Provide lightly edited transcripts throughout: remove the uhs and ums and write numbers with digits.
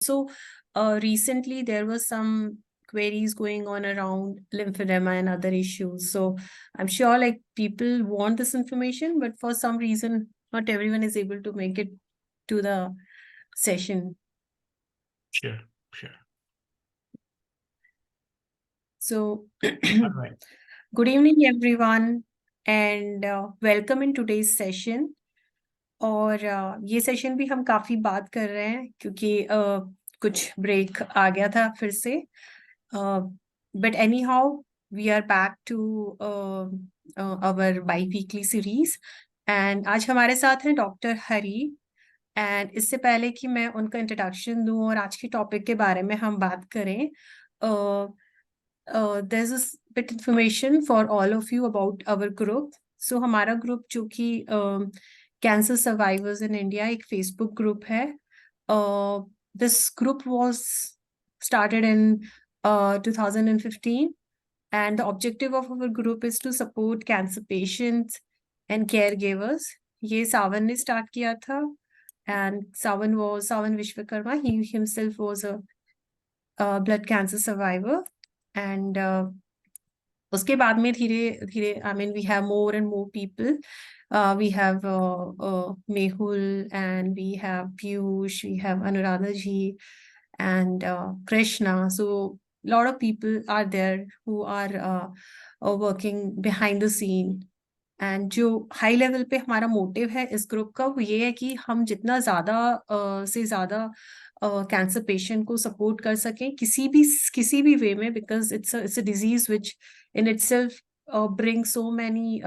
So recently there was some queries going on around lymphedema and other issues. So I'm sure like people want this information, but for some reason, not everyone is able to make it to the session. Sure. So All right. good evening, everyone, and welcome in today's session. और ये session भी हम काफी बात कर रहे हैं क्योंकि कुछ ब्रेक आ गया था फिर से but anyhow we are back to our biweekly series and आज हमारे साथ हैं डॉक्टर हरी एंड इससे पहले कि मैं उनका इंट्रोडक्शन दूं और आज के टॉपिक के बारे में हम बात करें there's a bit information for all of you about our group. So हमारा ग्रुप जो कि कैंसर सर्वाइवर्स इन इंडिया एक फेसबुक ग्रुप है. This group was started in 2015 and the objective of our group is to support cancer patients and caregivers. ये सावन ने start किया था and Savan Vishwakarma. He himself was a blood cancer survivor. And उसके बाद में धीरे धीरे I mean we have more and more people. We have Mehul and we have Piyush, we have Anuradha ji and Krishna. So a lot of people are there who are working behind the scene. And जो high level पे हमारा motive है इस group का वो ये है कि हम जितना ज्यादा से ज्यादा कैंसर पेशेंट को सपोर्ट कर सकें किसी भी वे में, because it's a disease which in itself bring so many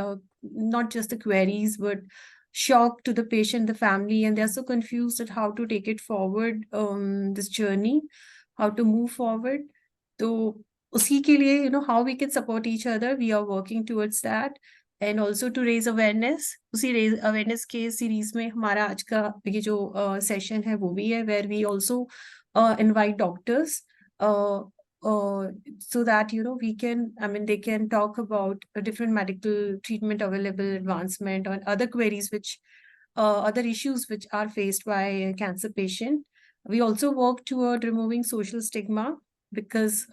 not just the queries but shock to the patient, the family, and they're so confused at how to take it forward, this journey, how to move forward. So usi ke liye, you know, how we can support each other, we are working towards that. And also to raise awareness. उसी raise awareness के series में हमारा आज का ये जो session है वो भी है, where we also invite doctors so that, you know, we can, I mean, they can talk about a different medical treatment available, advancement, or other queries which other issues which are faced by a cancer patient. We also work toward removing social stigma because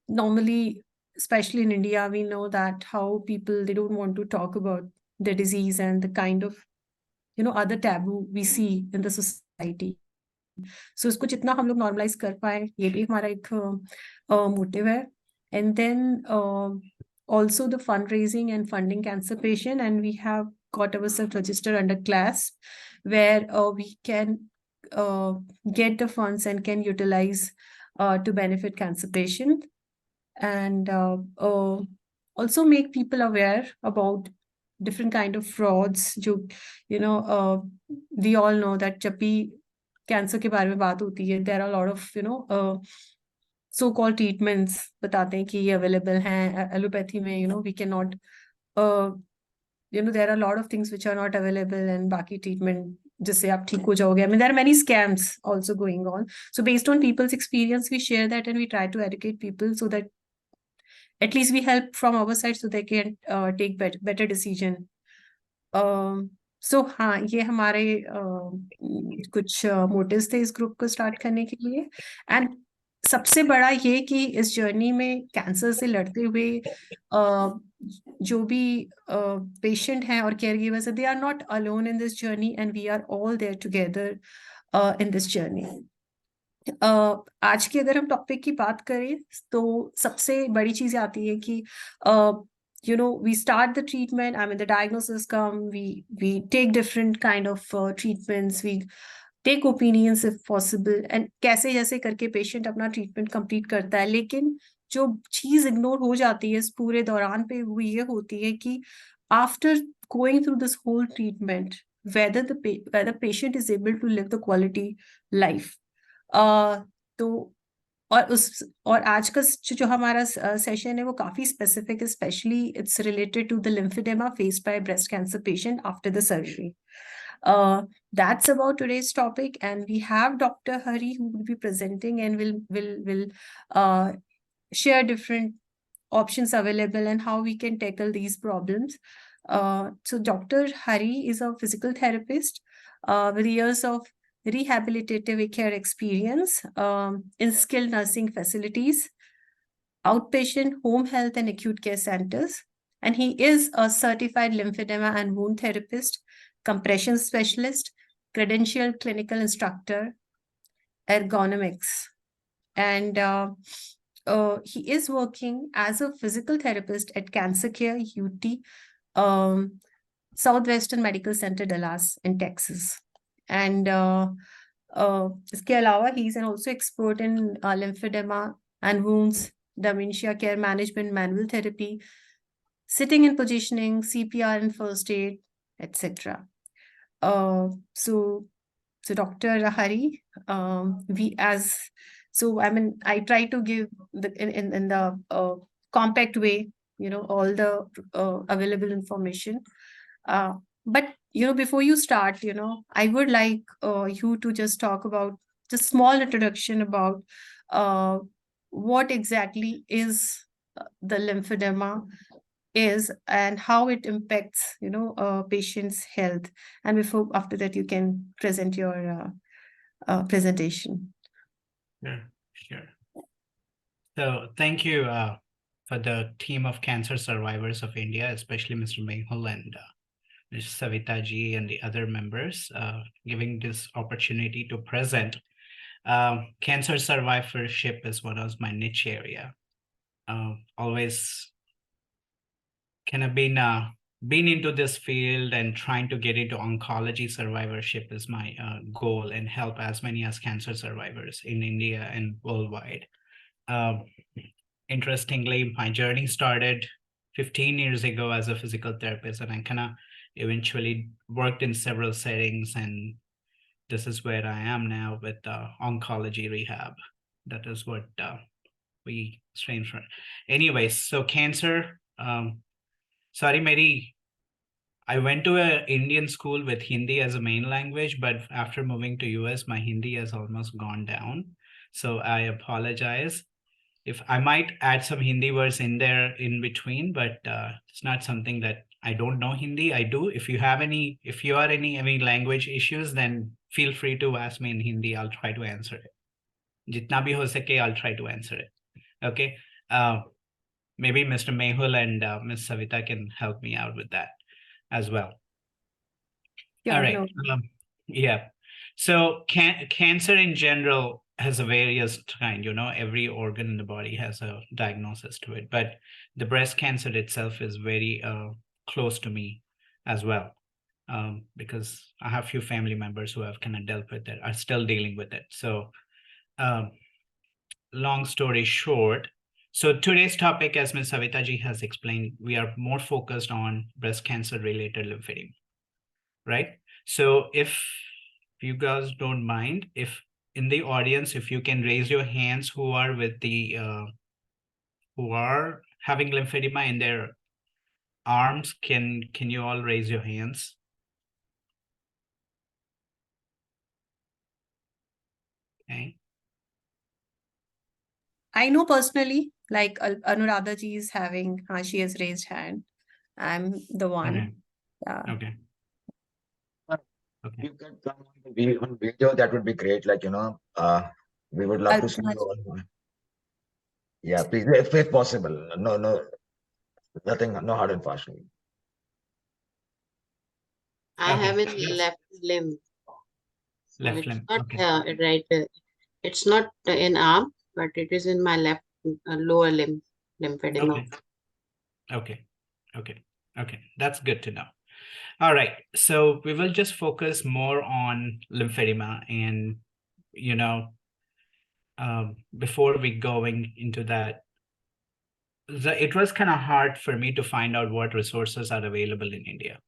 normally, especially in India, we know that how people, they don't want to talk about the disease and the kind of, you know, other taboo we see in the society. So इसको जितना हम लोग normalize कर पाए, ये भी हमारा एक motive है. And then also the fundraising and funding cancer patient, and we have got ourselves registered under class where we can get the funds and can utilize to benefit cancer patient. And also make people aware about different kind of frauds. जो, you know, we all know that जब भी cancer के बारे में बात होती है, there are a lot of, you know, so called treatments बताते हैं कि ये available हैं. Allopathy में, you know, we cannot, you know, there are a lot of things which are not available, and बाकी treatment जिससे आप ठीक हो जाओगे. I mean, there are many scams also going on. So based on people's experience, we share that and we try to educate people so that at least we help from our side so they can take better decision. So हाँ, ये हमारे कुछ motives थे इस group को start करने के लिए. एंड सबसे बड़ा ये कि इस जर्नी में कैंसर से लड़ते हुए जो भी पेशेंट हैं और caregivers, they are not alone in this journey and we are all there together in this journey. आज की अगर हम टॉपिक की बात करें तो सबसे बड़ी चीज आती है कि you know, we start the treatment. I mean, the diagnosis come, we take different kind of treatments, we take opinions if possible, and कैसे जैसे करके patient अपना treatment complete करता है. लेकिन जो चीज इग्नोर हो जाती है इस पूरे दौरान पे वो ये होती है कि after going through this whole treatment, whether patient is able to live the quality life. तो और आज का जो हमारा सेशन है वो काफी स्पेसिफिक है, specially it's related to the lymphoedema faced by breast cancer patient after the surgery. That's about today's topic, and we have Dr. Hari who will be presenting and will share different options available and how we can tackle these problems. So Dr. Hari is a physical therapist with years of rehabilitative care experience in skilled nursing facilities, outpatient, home health, and acute care centers. And he is a certified lymphedema and wound therapist, compression specialist, credentialed clinical instructor, ergonomics. And he is working as a physical therapist at Cancer Care UT, Southwestern Medical Center, Dallas in Texas. And इसके अलावा he is also expert in lymphedema and wounds, dementia care management, manual therapy, sitting and positioning, CPR and first aid, etc. So Dr. Hari, I try to give in the compact way, all the available information. But before you start, I would like you to just talk about just small introduction about what exactly is the lymphedema is and how it impacts patient's health, and after that you can present your presentation. Sure. So thank you for the team of cancer survivors of India, especially Mr. Mehul and Ms. Savita ji and the other members, giving this opportunity to present. Cancer survivorship is one of my niche area. Always kind of been into this field and trying to get into oncology survivorship is my goal, and help as many as cancer survivors in India and worldwide. Interestingly, my journey started 15 years ago as a physical therapist, and I kind of eventually worked in several settings, and this is where I am now with oncology rehab. That is what we strain from. Anyways, so cancer, sorry, I went to an Indian school with Hindi as a main language, but after moving to US, my Hindi has almost gone down. So I apologize if I might add some Hindi words in there in between, but it's not something that I don't know Hindi. I do. If you are any language issues, then feel free to ask me in Hindi. I'll try to answer it. Jitna bhi ho sake, I'll try to answer it. Okay. Maybe Mr. Mehul and Ms. Savita can help me out with that as well. Yeah, all right. no. Yeah. So cancer in general has a various kind, every organ in the body has a diagnosis to it, but the breast cancer itself is very close to me as well, because I have few family members who have kind of dealt with it, are still dealing with it. So long story short, so today's topic, as Ms. Savita ji has explained, we are more focused on breast cancer related lymphedema, right? So if you guys don't mind, if in the audience, if you can raise your hands who are with the who are having lymphedema in their arms, can you all raise your hands? Okay. I know personally, like Anuradha ji is having, she has raised hand. I'm the one. Okay. Yeah. Okay. Okay. You can come on video, that would be great. We would love to see you all. Yeah, please, if possible. No, nothing, no hard and fast rule. I Okay. have in left limb. Left It's limb. not Okay. right. It's not in arm, but it is in my left lower limb lymphedema. Okay. That's good to know. All right. So we will just focus more on lymphedema, and before we going into that, it was kind of hard for me to find out what resources are available in India.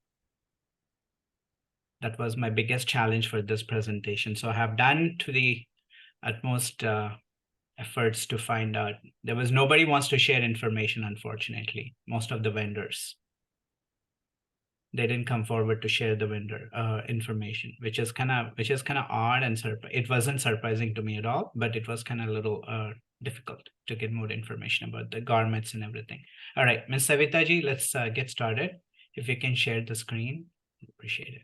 That was my biggest challenge for this presentation. So I have done to the utmost efforts to find out. There was nobody wants to share information, unfortunately. Most of the vendors, they didn't come forward to share the vendor information, which is kind of odd, and it wasn't surprising to me at all, but it was kind of a little difficult to get more information about the garments and everything. All right, Ms. Savita ji, let's get started. If you can share the screen, appreciate it.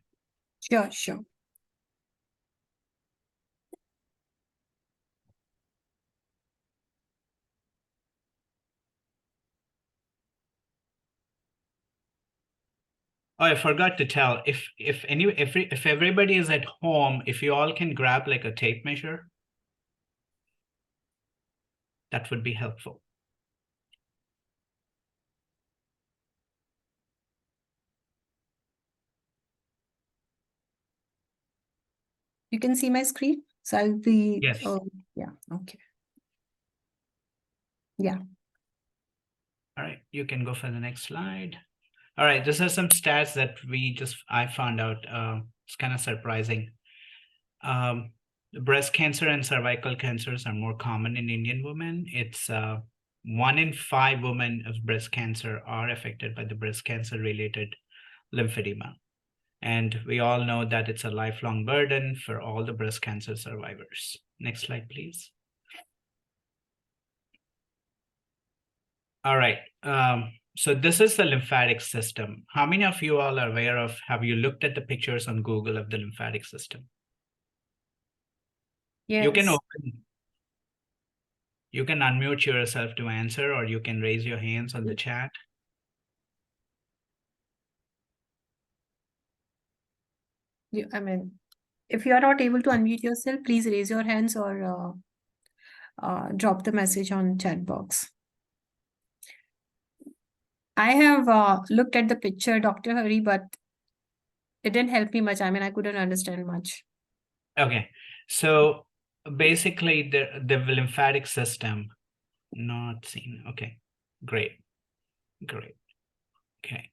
Sure. Oh, I forgot to tell, if everybody is at home, if you all can grab like a tape measure, that would be helpful. You can see my screen? So I'll be, Yes. yeah, okay. Yeah. All right, you can go for the next slide. All right, these are some stats that I found out. It's kind of surprising. Breast cancer and cervical cancers are more common in Indian women. It's 1 in 5 women of breast cancer are affected by the breast cancer related lymphedema. And we all know that it's a lifelong burden for all the breast cancer survivors. Next slide, please. All right. So this is the lymphatic system. How many of you all are aware of, have you looked at the pictures on Google of the lymphatic system? Yes. You can unmute yourself to answer, or you can raise your hands on the chat. I mean, if you are not able to unmute yourself, please raise your hands or drop the message on chat box. I have looked at the picture, Dr. Hari, but it didn't help me much. I mean, I couldn't understand much. Okay, so basically the lymphatic system, not seen. Okay, great. Okay.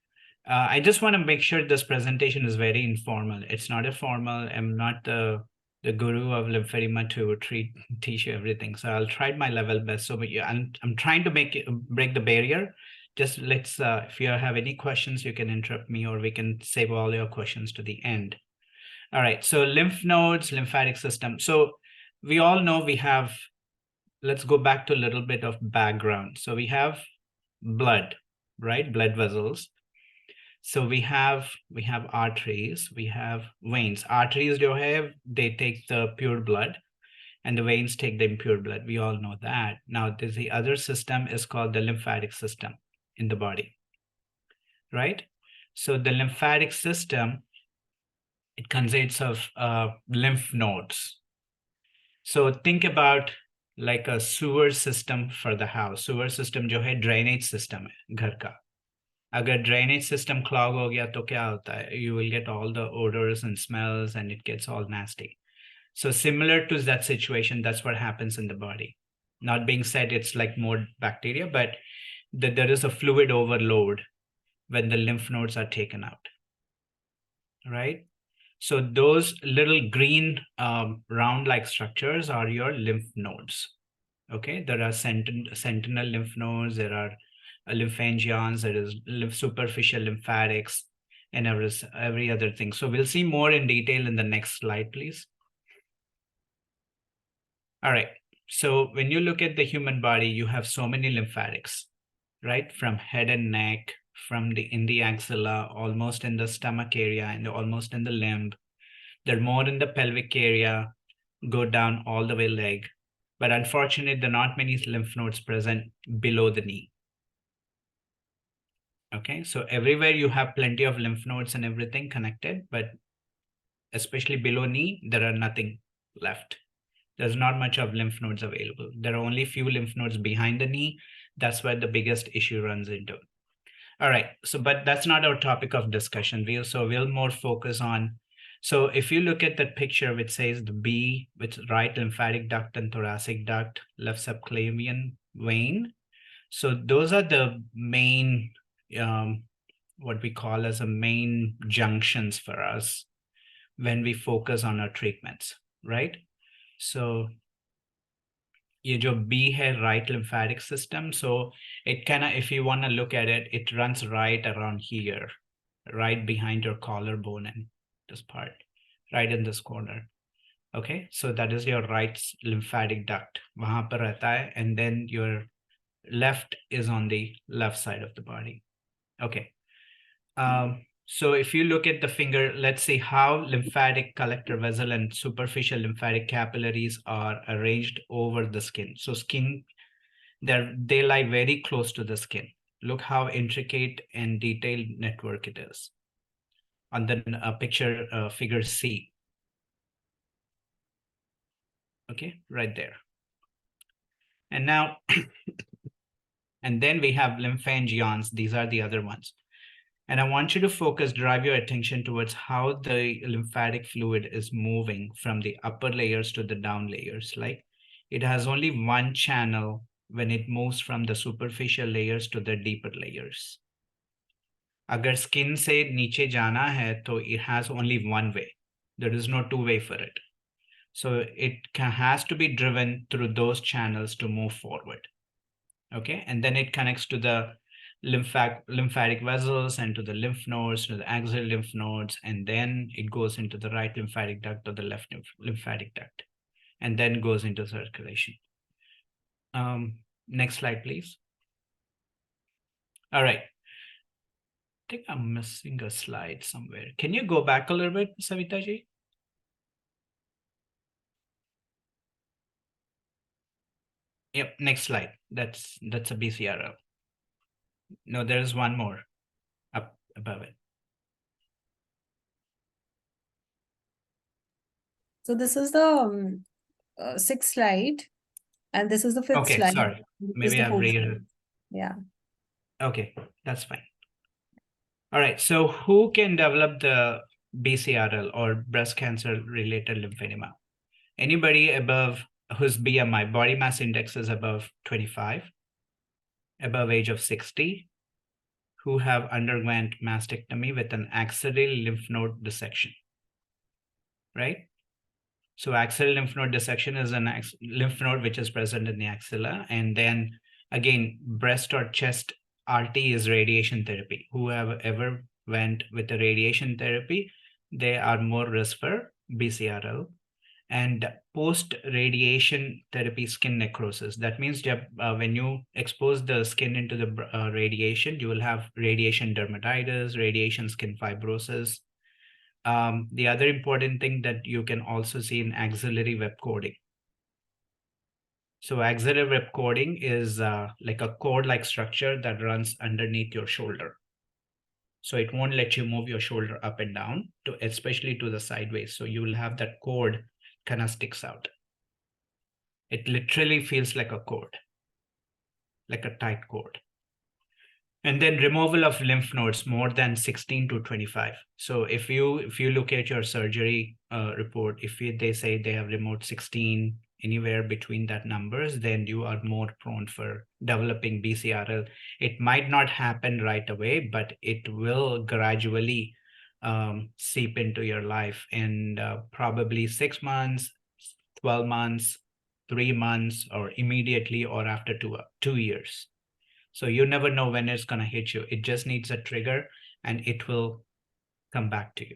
I just want to make sure this presentation is very informal. It's not a formal. I'm not the guru of lymphedema to teach you everything. So I'll try my level best. So I'm trying to break the barrier. Just let's, if you have any questions, you can interrupt me, or we can save all your questions to the end. All right. So lymph nodes, lymphatic system. So we all know we have, let's go back to a little bit of background. So we have blood, right? Blood vessels. So we have arteries, we have veins. Arteries do have, they take the pure blood, and the veins take the impure blood. We all know that. Now there's the other system is called the lymphatic system in the body, right? So the lymphatic system, it consists of lymph nodes. So think about like a sewer system for the house. Sewer system जो है drainage system है घर का. अगर drainage system clog हो गया तो क्या होता है? You will get all the odors and smells, and it gets all nasty. So similar to that situation, that's what happens in the body. Not being said it's like more bacteria, but there is a fluid overload when the lymph nodes are taken out, right? So those little green round-like structures are your lymph nodes. Okay, there are sentinel lymph nodes, there are lymphangions, there is superficial lymphatics, and every other thing. So we'll see more in detail in the next slide, please. All right, so when you look at the human body, you have so many lymphatics, right? From head and neck, in the axilla, almost in the stomach area, and almost in the limb. They're more in the pelvic area, go down all the way leg. But unfortunately, there are not many lymph nodes present below the knee. Okay, so everywhere you have plenty of lymph nodes and everything connected, but especially below knee, there are nothing left. There's not much of lymph nodes available. There are only few lymph nodes behind the knee. That's where the biggest issue runs into. All right, so but that's not our topic of discussion. We'll more focus on, so if you look at that picture which says the B, with right lymphatic duct and thoracic duct, left subclavian vein. So those are the main, what we call as a main junctions for us when we focus on our treatments, right? So ये जो B है right lymphatic system, so it kind of, if you want to look at it, it runs right around here, right behind your collarbone and this part, right in this corner. Okay, so that is your right lymphatic duct. वहाँ पर रहता है, and then your left is on the left side of the body. Okay. So if you look at the finger, let's see how lymphatic collector vessel and superficial lymphatic capillaries are arranged over the skin. So skin, they lie very close to the skin. Look how intricate and detailed network it is. on the picture figure C. Okay, right there. And now, and then we have lymphangions. These are the other ones. And I want you to drive your attention towards how the lymphatic fluid is moving from the upper layers to the down layers. Like it has only one channel when it moves from the superficial layers to the deeper layers. Agar skin se niche jana hai, to it has only one way. There is no two way for it. So it has to be driven through those channels to move forward. Okay, and then it connects to the lymphatic vessels and to the lymph nodes, to the axial lymph nodes, and then it goes into the right lymphatic duct or the left lymphatic duct, and then goes into circulation. Next slide, please. All right. I think I'm missing a slide somewhere. Can you go back a little bit, Savita ji? Yep, next slide. That's a BCRL. No, there's one more up above it. So this is the sixth slide, and this is the fifth Okay, slide. sorry. This is Maybe the I've fourth read it. slide. Yeah. Okay, that's fine. All right, so who can develop the BCRL or breast cancer related lymphedema? Anybody above whose BMI, body mass index, is above 25, above age of 60, who have underwent mastectomy with an axillary lymph node dissection, right? So axillary lymph node dissection is an lymph node which is present in the axilla. And then again, breast or chest RT is radiation therapy. Who have ever went with the radiation therapy, they are more risk for BCRL. And post-radiation therapy skin necrosis. That means when you expose the skin into the radiation, you will have radiation dermatitis, radiation skin fibrosis. The other important thing that you can also see in axillary web coding. So axillary web coding is like a cord-like structure that runs underneath your shoulder. So it won't let you move your shoulder up and down, especially to the sideways. So you will have that cord kind of sticks out. It literally feels like a cord, like a tight cord. And then removal of lymph nodes more than 16 to 25. So if you look at your surgery report, they say they have removed 16, anywhere between that numbers, then you are more prone for developing BCRL. It might not happen right away, but it will gradually seep into your life, and probably 6 months, 12 months, 3 months, or immediately, or after 2 years. So you never know when it's going to hit you. It just needs a trigger and it will come back to you.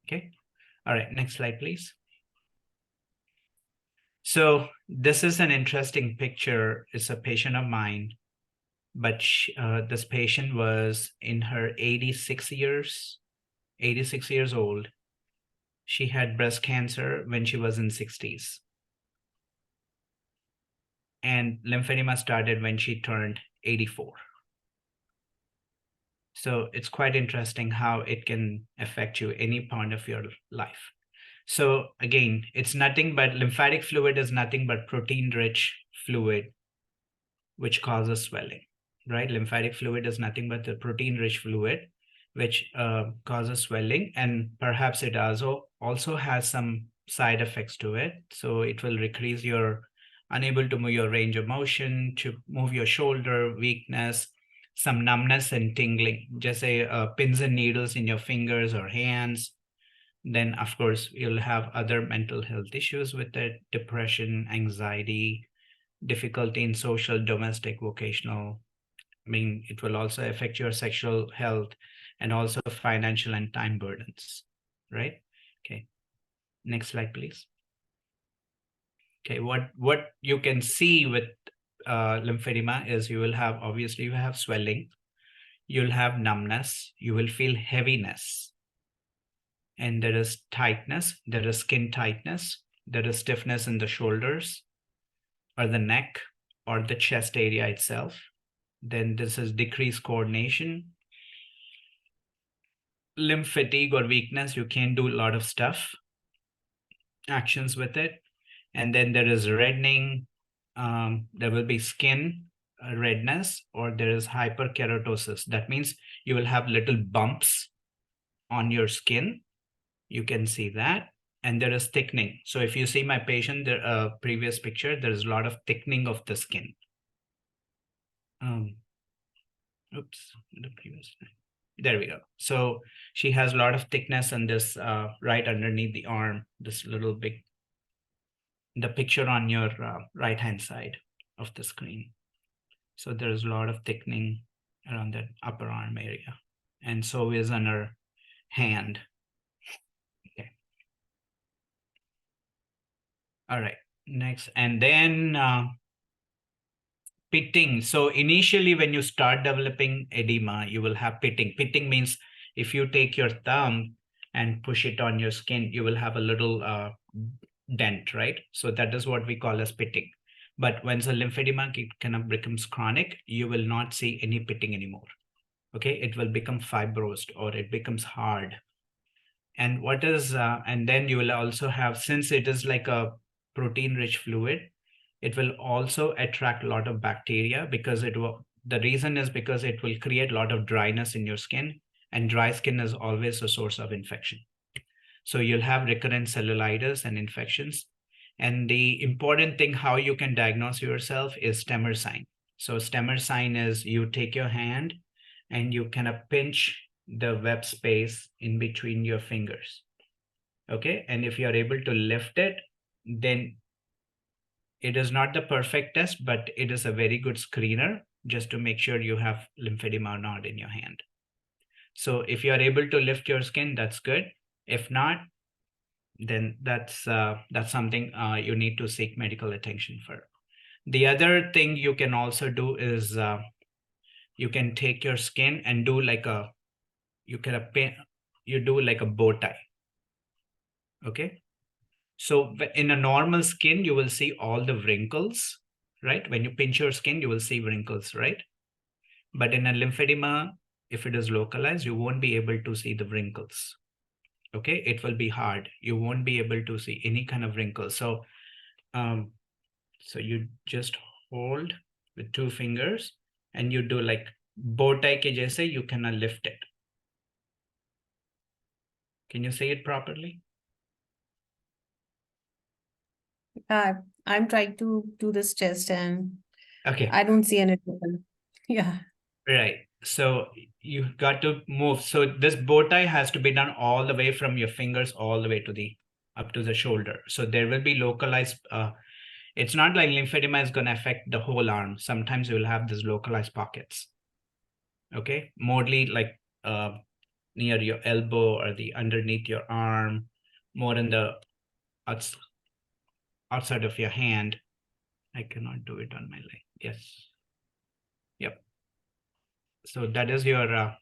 Okay. All right. Next slide, please. So this is an interesting picture. It's a patient of mine, but this patient was in her 86 years old. She had breast cancer when she was in 60s. And lymphedema started when she turned 84. So it's quite interesting how it can affect you any part of your life. So again, it's nothing but lymphatic fluid is nothing but protein-rich fluid, which causes swelling, right? Lymphatic fluid is nothing but the protein-rich fluid, which causes swelling. And perhaps it also has some side effects to it. So it will decrease your unable to move your range of motion, to move your shoulder, weakness, some numbness and tingling, just say pins and needles in your fingers or hands. Then, of course, you'll have other mental health issues with it, depression, anxiety, difficulty in social, domestic, vocational. I mean, it will also affect your sexual health and also financial and time burdens, right? Okay. Next slide, please. Okay, what you can see with lymphedema is you will have, obviously, you have swelling, you'll have numbness, you will feel heaviness, and there is tightness, there is skin tightness, there is stiffness in the shoulders or the neck or the chest area itself. Then this is decreased coordination. lymph fatigue or weakness, you can do a lot of stuff, actions with it. And then there is reddening, there will be skin redness, or there is hyperkeratosis. That means you will have little bumps on your skin. You can see that. And there is thickening. So if you see my patient, the previous picture, there's a lot of thickening of the skin. Oops, the previous slide. There we go. So she has a lot of thickness on this right underneath the arm, this little big, the picture on your right hand side of the screen. So there's a lot of thickening around that upper arm area. And so is on her hand. Okay. All right, next. And then pitting. So initially when you start developing edema, you will have pitting. Pitting means if you take your thumb and push it on your skin, you will have a little dent, right? So that is what we call as pitting. But when the lymphedema kind of becomes chronic, you will not see any pitting anymore. Okay, it will become fibrosed or it becomes hard. And what is, and then you will also have, since it is like a protein-rich fluid, it will also attract a lot of bacteria because it will, the reason is because it will create a lot of dryness in your skin, and dry skin is always a source of infection. So you'll have recurrent cellulitis and infections. And the important thing, how you can diagnose yourself, is stemmer sign. So stemmer sign is you take your hand and you kind of pinch the web space in between your fingers. Okay, and if you're able to lift it, then it is not the perfect test, but it is a very good screener just to make sure you have lymphedema or not in your hand. So if you are able to lift your skin, that's good. If not, then that's something you need to seek medical attention for. The other thing you can also do is you can take your skin and do like a, you do like a bow tie. Okay. So in a normal skin, you will see all the wrinkles, right? When you pinch your skin, you will see wrinkles, right? But in a lymphedema, if it is localized, you won't be able to see the wrinkles. Okay, it will be hard. You won't be able to see any kind of wrinkles. So, so you just hold with 2 fingers and you do like bow tie ke jaise, you cannot lift it. Can you say it properly? I'm trying to do this test and Okay. I don't see any trouble. Yeah. Right. So you got to move. So this bow tie has to be done all the way from your fingers all the way to the up to the shoulder. So there will be localized. It's not like lymphedema is going to affect the whole arm. Sometimes you will have these localized pockets. Okay, mostly like near your elbow or the underneath your arm, more in the outside of your hand. I cannot do it on my leg. Yes. Yep. So that is your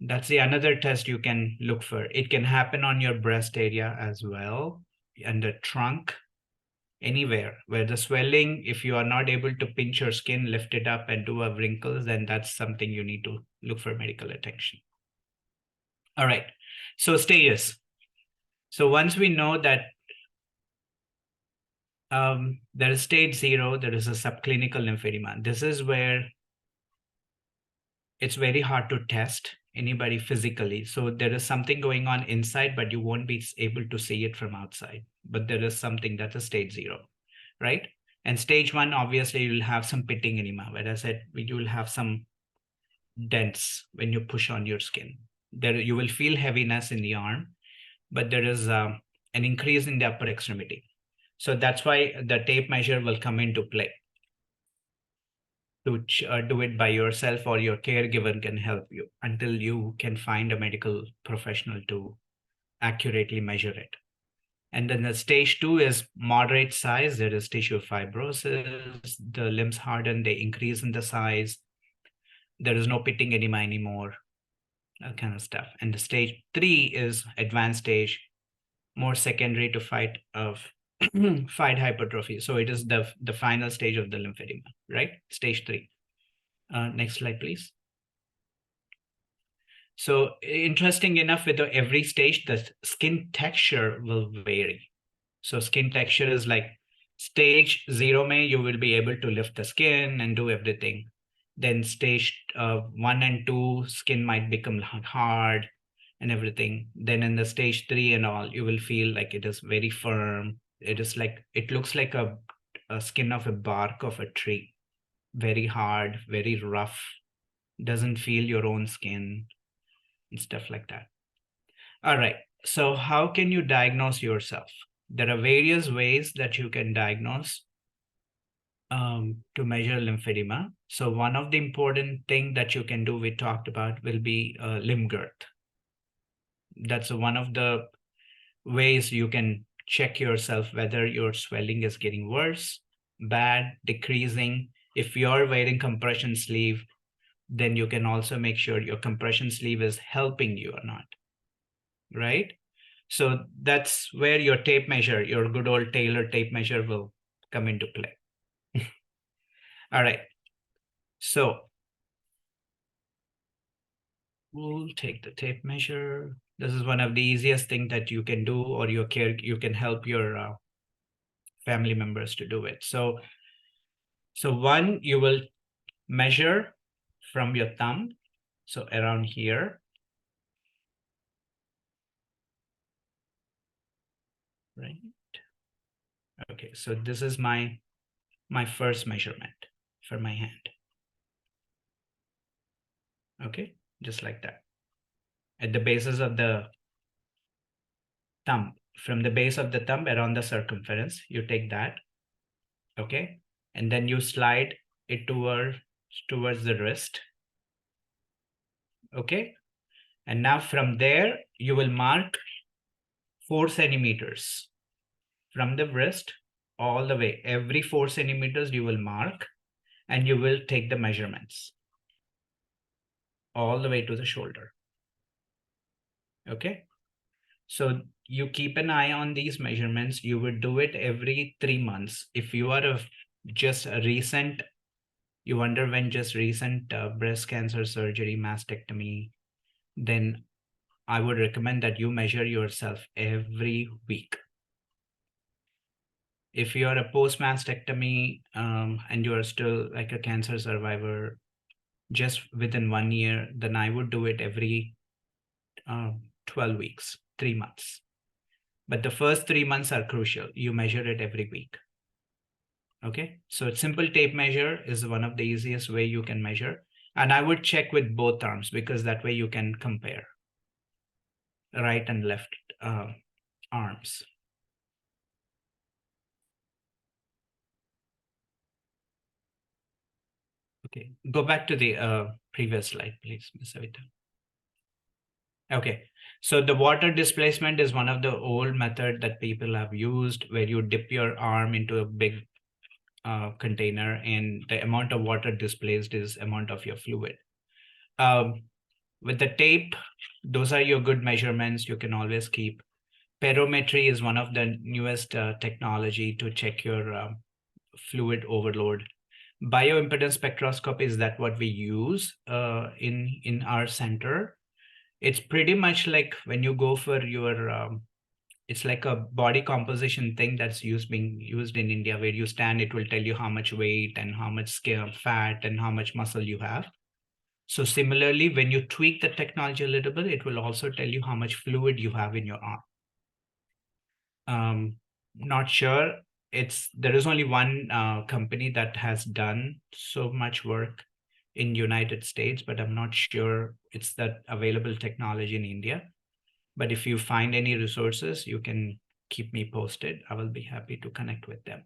that's the another test you can look for. It can happen on your breast area as well, and the trunk, anywhere where the swelling, if you are not able to pinch your skin, lift it up and do a wrinkles, then that's something you need to look for medical attention. All right, so stages. So once we know that there is stage 0, there is a subclinical lymphedema. This is where it's very hard to test anybody physically. So there is something going on inside, but you won't be able to see it from outside. But there is something that's a stage 0, right? And stage 1, obviously, you'll have some pitting edema. Where I said you will have some dents when you push on your skin. There you will feel heaviness in the arm, but there is an increase in the upper extremity. So that's why the tape measure will come into play. To do it by yourself, or your caregiver can help you until you can find a medical professional to accurately measure it. And then the stage 2 is moderate size. There is tissue fibrosis, the limbs harden, they increase in the size. There is no pitting edema anymore, that kind of stuff. And the stage 3 is advanced stage, more secondary to fight hypertrophy. So it is the final stage of the lymphedema, right? Stage 3. Next slide, please. So interesting enough, with every stage, the skin texture will vary. So skin texture is like stage 0 you will be able to lift the skin and do everything. Then stage 1 and 2, skin might become hard and everything. Then in the stage 3 and all, you will feel like it is very firm. It is like, it looks like a skin of a bark of a tree. Very hard, very rough, doesn't feel your own skin and stuff like that. All right. So how can you diagnose yourself? There are various ways that you can diagnose to measure lymphedema. So one of the important thing that you can do, we talked about, will be limb girth. That's one of the ways you can check yourself whether your swelling is getting worse, bad, decreasing. If you're wearing compression sleeve, then you can also make sure your compression sleeve is helping you or not, right? So that's where your tape measure, your good old Taylor tape measure, will come into play. All right. So we'll take the tape measure. This is one of the easiest things that you can do, or you can help your family members to do it. So one, you will measure from your thumb, so around here, right? Okay, so this is my first measurement for my hand. Okay, just like that. At the bases of the thumb, from the base of the thumb around the circumference, you take that, okay? And then you slide it towards the wrist, okay? And now from there, you will mark 4 centimeters from the wrist all the way. Every 4 centimeters you will mark, and you will take the measurements all the way to the shoulder, okay? So you keep an eye on these measurements. You would do it every 3 months. If you are just a recent, you underwent just recent breast cancer surgery, mastectomy, then I would recommend that you measure yourself every week. If you are a post-mastectomy and you are still like a cancer survivor, just within 1 year, then I would do it every 12 weeks, 3 months. But the first 3 months are crucial. You measure it every week. Okay, so simple tape measure is one of the easiest way you can measure. And I would check with both arms, because that way you can compare right and left arms. Okay, go back to the previous slide, please, Ms. Savita. Okay, so the water displacement is one of the old method that people have used, where you dip your arm into a big container, and the amount of water displaced is amount of your fluid. With the tape, those are your good measurements. You can always keep. Perometry is one of the newest technology to check your fluid overload. Bioimpedance spectroscopy is that what we use in our center. It's pretty much like when you go for your it's like a body composition thing that's being used in India, where you stand, it will tell you how much weight and how much skin, fat, and how much muscle you have. So similarly, when you tweak the technology a little bit, it will also tell you how much fluid you have in your arm. Not sure. There is only one company that has done so much work in United States, but I'm not sure it's that available technology in India. But if you find any resources, you can keep me posted. I will be happy to connect with them.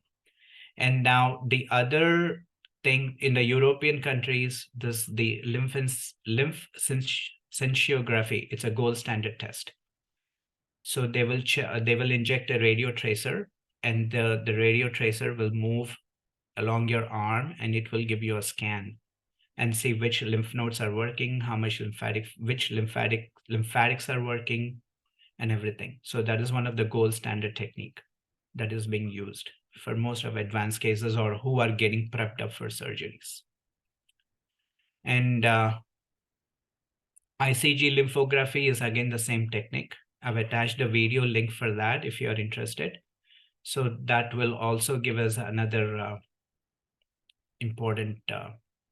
And now the other thing in the European countries, the lymph scintigraphy, it's a gold standard test. So they will inject a radio tracer, and the radio tracer will move along your arm, and it will give you a scan and see which lymph nodes are working, how much lymphatics are working, and everything. So that is one of the gold standard technique that is being used for most of advanced cases or who are getting prepped up for surgeries. And ICG lymphography is again the same technique. I've attached a video link for that if you're interested. So that will also give us another important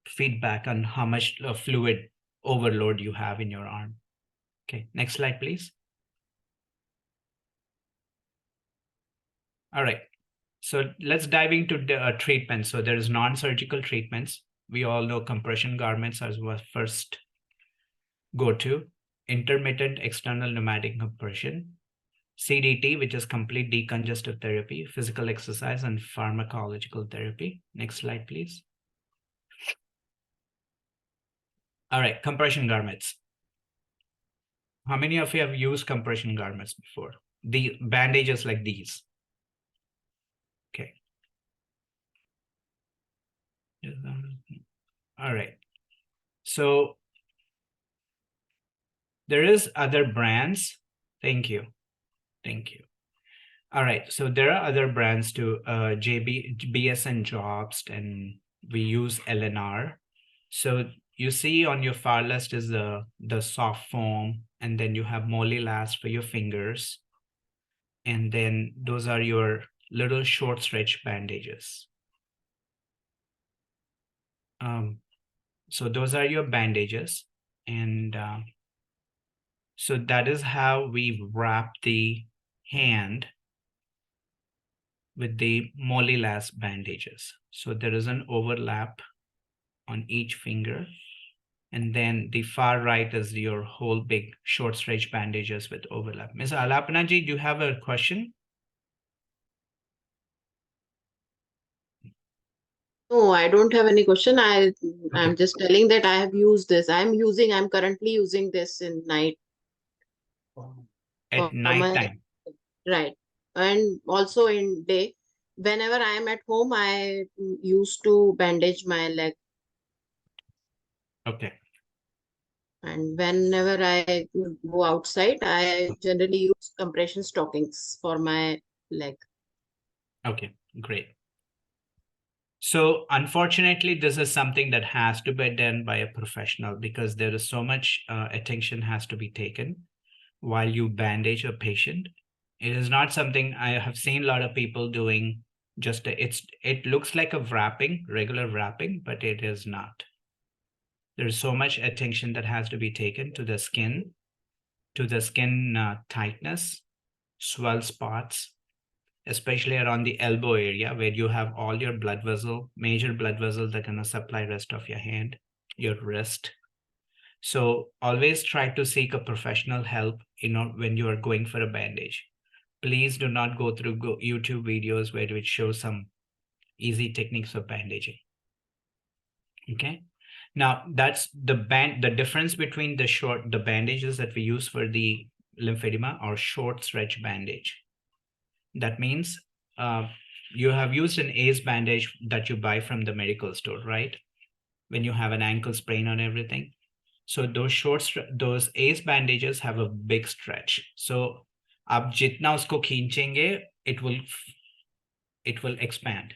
feedback on how much fluid overload you have in your arm. Okay, next slide, please. All right, so let's dive into the treatment. So there's non-surgical treatments. We all know compression garments as well first go-to, intermittent external pneumatic compression, CDT, which is complete decongestive therapy, physical exercise, and pharmacological therapy. Next slide, please. All right, compression garments. How many of you have used compression garments before? The bandages like these. Okay. All right. So there is other brands. Thank you. Thank you. All right. So there are other brands too. BSN Jobst, and we use LNR. So you see on your far left is the soft foam, and then you have Moly-Last for your fingers. And then those are your little short stretch bandages. So those are your bandages. And so that is how we wrap the hand with the Moly-Last bandages. So there is an overlap on each finger. And then the far right is your whole big short stretch bandages with overlap. Ms. Alapana ji, do you have a question? No, I don't have any question. I'm just telling that I have used this. I'm currently using this in night. At night time. Right. And also in day. Whenever I am at home, I used to bandage my leg. Okay. And whenever I go outside, I generally use compression stockings for my leg. Okay, great. So unfortunately, this is something that has to be done by a professional because there is so much attention has to be taken while you bandage a patient. It is not something I have seen a lot of people doing. Just it looks like a wrapping, regular wrapping, but it is not. There's so much attention that has to be taken to the skin tightness, swell spots, especially around the elbow area where you have all your major blood vessels that are going to supply rest of your hand, your wrist. So always try to seek a professional help, when you are going for a bandage. Please do not go through YouTube videos where it shows some easy techniques of bandaging. Okay. Now that's the difference between the bandages that we use for the lymphedema or short stretch bandage. That means you have used an ACE bandage that you buy from the medical store, right? When you have an ankle sprain or everything. So those ACE bandages have a big stretch. So आप जितना उसको खींचेंगे, it will expand.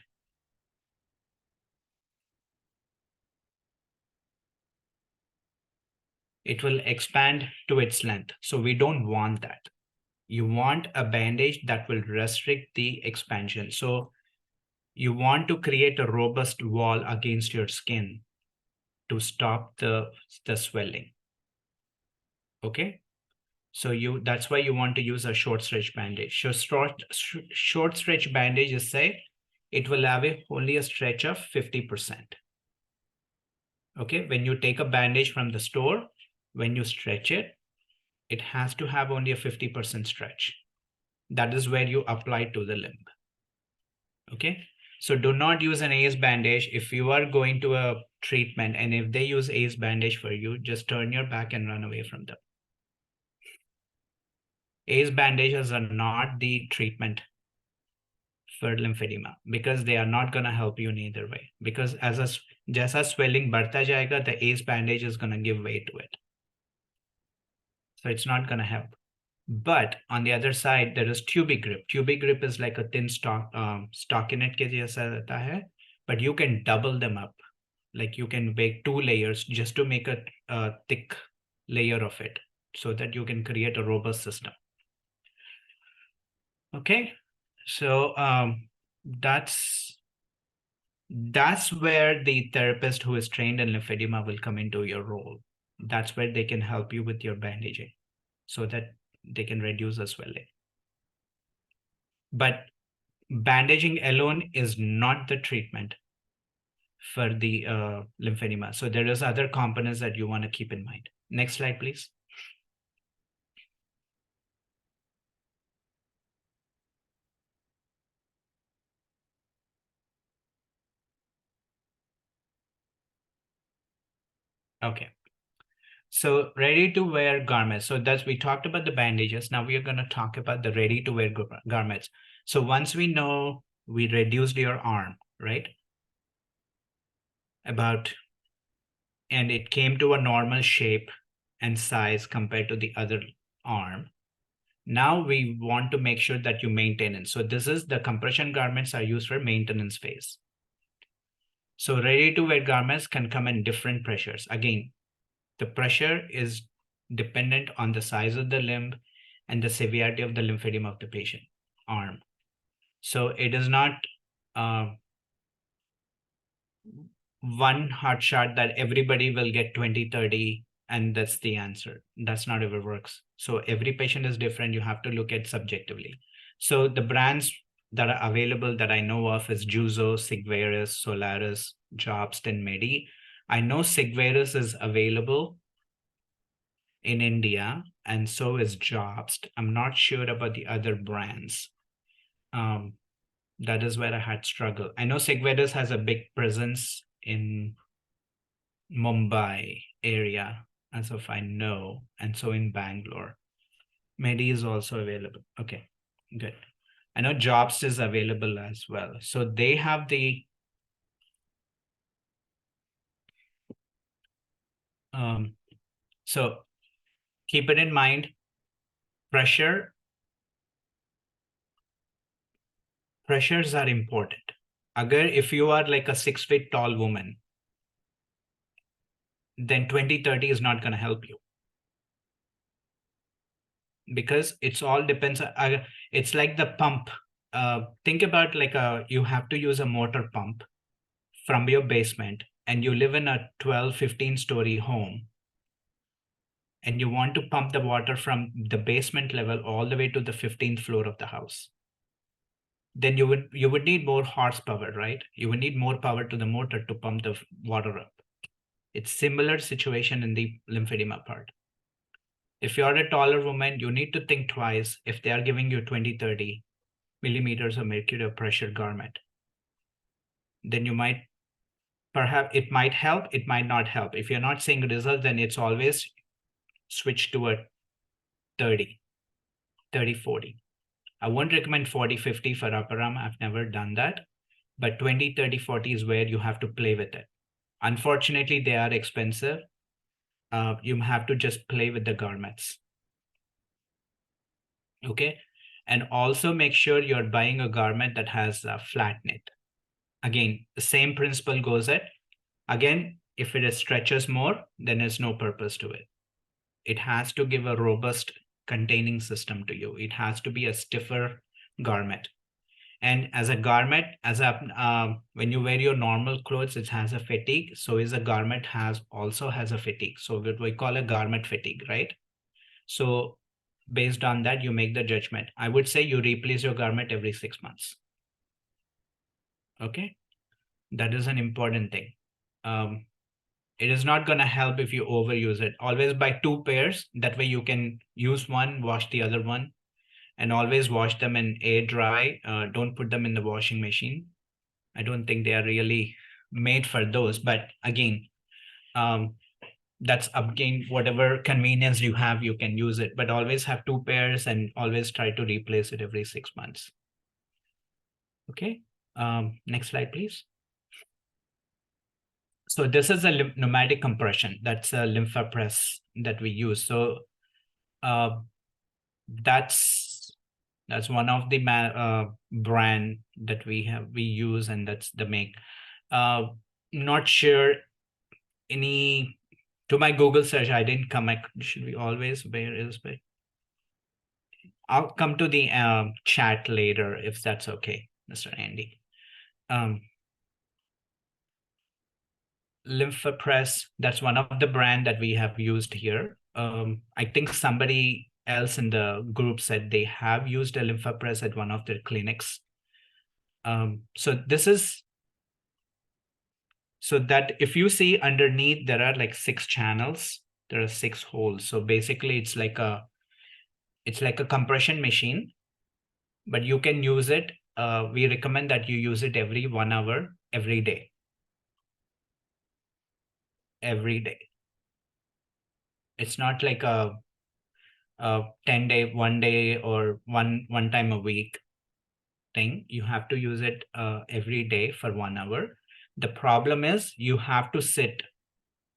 It will expand to its length. So we don't want that. You want a bandage that will restrict the expansion. So you want to create a robust wall against your skin to stop the swelling. Okay. So that's why you want to use a short stretch bandage. So short stretch bandage is say it will have only a stretch of 50%. Okay. When you take a bandage from the store, when you stretch it, it has to have only a 50% stretch. That is where you apply to the limb. Okay. So do not use an ACE bandage. If you are going to a treatment and if they use ACE bandage for you, just turn your back and run away from them. ACE bandages are not the treatment for lymphedema because they are not going to help you in either way. Because jaisa swelling बढ़ता जाएगा, the ACE bandage is going to give way to it. So it's not going to help. But on the other side, there is tubic grip. Tubic grip is like a thin stockinette ke jaisa rehta hai, but you can double them up. Like you can make 2 layers just to make a thick layer of it so that you can create a robust system. Okay, so that's where the therapist who is trained in lymphedema will come into your role. That's where they can help you with your bandaging so that they can reduce the swelling. But bandaging alone is not the treatment for the lymphedema. So there is other components that you want to keep in mind. Next slide, please. Okay. So ready to wear garments. So that's, we talked about the bandages. Now we are going to talk about the ready to wear garments. So once we know we reduced your arm, right? And it came to a normal shape and size compared to the other arm. Now we want to make sure that you maintain it. So this is the compression garments are used for maintenance phase. So ready to wear garments can come in different pressures. Again, the pressure is dependent on the size of the limb and the severity of the lymphedema of the patient arm. So it is not one hard shot that everybody will get 20/30 and that's the answer. That's not ever works. So every patient is different. You have to look at subjectively. So the brands that are available that I know of is Juzo, Sigvaris, Solaris, Jobst, and Medi. I know Sigvaris is available in India, and so is Jobst. I'm not sure about the other brands. That is where I had struggle. I know Sigvaris has a big presence in Mumbai area, as of I know, and so in Bangalore. Medi is also available. Okay, good. I know Jobst is available as well. So they have the so keep it in mind, pressures are important. Agar if you are like a 6 feet tall woman, then 20/30 is not going to help you. Because it's all depends. It's like the pump. Think about like you have to use a motor pump from your basement and you live in a 12-15 story home and you want to pump the water from the basement level all the way to the 15th floor of the house. Then you would need more horsepower, right? You would need more power to the motor to pump the water up. It's similar situation in the lymphedema part. If you're a taller woman, you need to think twice if they are giving you 20-30 millimeters of mercury pressure garment. Then you might, perhaps it might help, it might not help. If you're not seeing results, then it's always switch to a 30-40. I won't recommend 40-50 for upper arm. I've never done that. But 20-30-40 is where you have to play with it. Unfortunately, they are expensive. You have to just play with the garments. Okay. And also make sure you're buying a garment that has a flat knit. Again, the same principle goes at, again, if it stretches more, then there's no purpose to it. It has to give a robust containing system to you. It has to be a stiffer garment. And as a garment, when you wear your normal clothes, it has a fatigue. So is a garment also has a fatigue. So what we call a garment fatigue, right? So based on that, you make the judgment. I would say you replace your garment every 6 months. Okay, that is an important thing. It is not going to help if you overuse it. Always buy 2 pairs. That way you can use one, wash the other one, and always wash them in air dry. Don't put them in the washing machine. I don't think they are really made for those. But again, that's again, whatever convenience you have, you can use it. But always have 2 pairs and always try to replace it every 6 months. Okay, next slide, please. So this is a pneumatic compression. That's a lymphapress that we use. So that's one of the brand that we use, and that's the make. Not sure any To my Google search, I didn't come. Should we always, where is it? I'll come to the chat later if that's okay, Mr. Andy. Lymphopress, that's one of the brand that we have used here. I think somebody else in the group said they have used a Lymphopress at one of their clinics. So this is, so that if you see underneath, there are like 6 channels, there are 6 holes. So basically it's like a compression machine, but you can use it. We recommend that you use it every 1 hour, every day. Every day. It's not like a 10-day, 1 day, or one time a week thing. You have to use it every day for 1 hour. The problem is you have to sit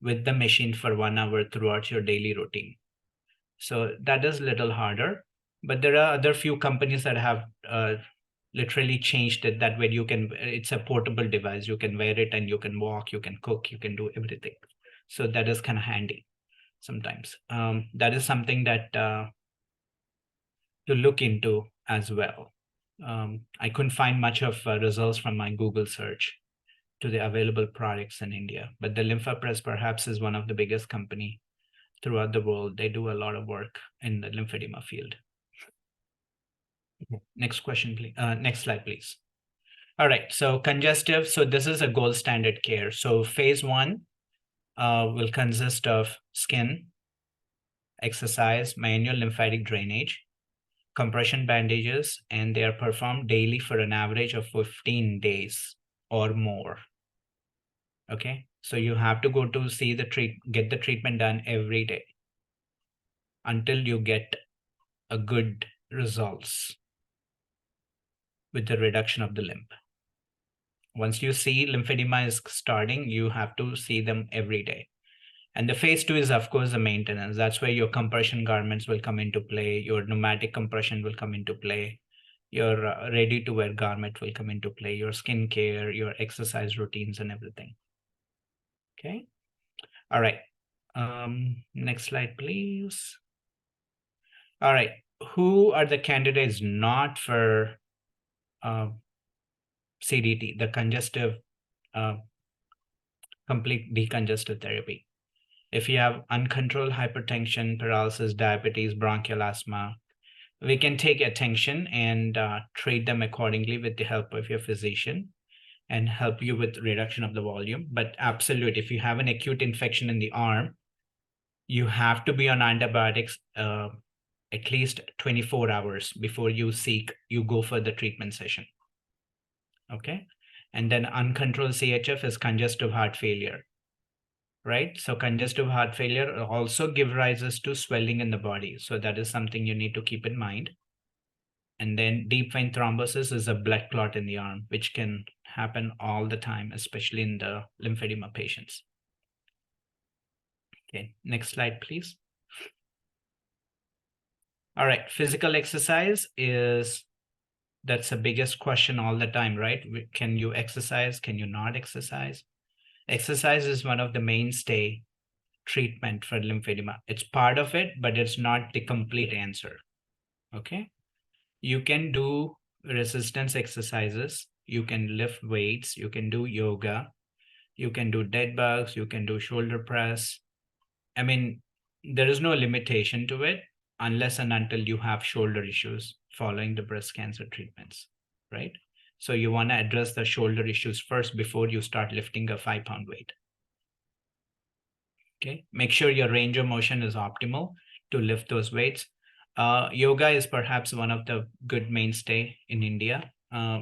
with the machine for 1 hour throughout your daily routine. So that is a little harder, but there are other few companies that have literally changed it that way. You can, it's a portable device. You can wear it and you can walk, you can cook, you can do everything. So that is kind of handy sometimes. That is something that to look into as well. I couldn't find much of results from my Google search to the available products in India, but the Lymphopress perhaps is one of the biggest company throughout the world. They do a lot of work in the lymphedema field. Next question, please. Next slide, please. All right, so congestive. So this is a gold standard care. So phase 1 will consist of skin, exercise, manual lymphatic drainage, compression bandages, and they are performed daily for an average of 15 days or more. Okay, so you have to go to see the get the treatment done every day until you get a good results with the reduction of the lymph. Once you see lymphedema is starting, you have to see them every day. And the phase 2 is, of course, the maintenance. That's where your compression garments will come into play. Your pneumatic compression will come into play. Your ready-to-wear garment will come into play. Your skin care, your exercise routines, and everything. Okay. All right. Next slide, please. All right. Who are the candidates not for CDT, the congestive, complete decongestive therapy? If you have uncontrolled hypertension, paralysis, diabetes, bronchial asthma, we can take attention and treat them accordingly with the help of your physician and help you with reduction of the volume. But absolutely, if you have an acute infection in the arm, you have to be on antibiotics at least 24 hours before you go for the treatment session. Okay. And then uncontrolled CHF is congestive heart failure, right? So congestive heart failure also give rises to swelling in the body. So that is something you need to keep in mind. And then deep vein thrombosis is a blood clot in the arm, which can happen all the time, especially in the lymphedema patients. Okay, next slide, please. All right, physical exercise that's the biggest question all the time, right? Can you exercise? Can you not exercise? Exercise is one of the mainstay treatment for lymphedema. It's part of it, but it's not the complete answer. Okay. You can do resistance exercises. You can lift weights. You can do yoga. You can do dead bugs. You can do shoulder press. I mean, there is no limitation to it unless and until you have shoulder issues following the breast cancer treatments, right? So you want to address the shoulder issues first before you start lifting a 5-pound weight. Okay, make sure your range of motion is optimal to lift those weights. Yoga is perhaps one of the good mainstay in India.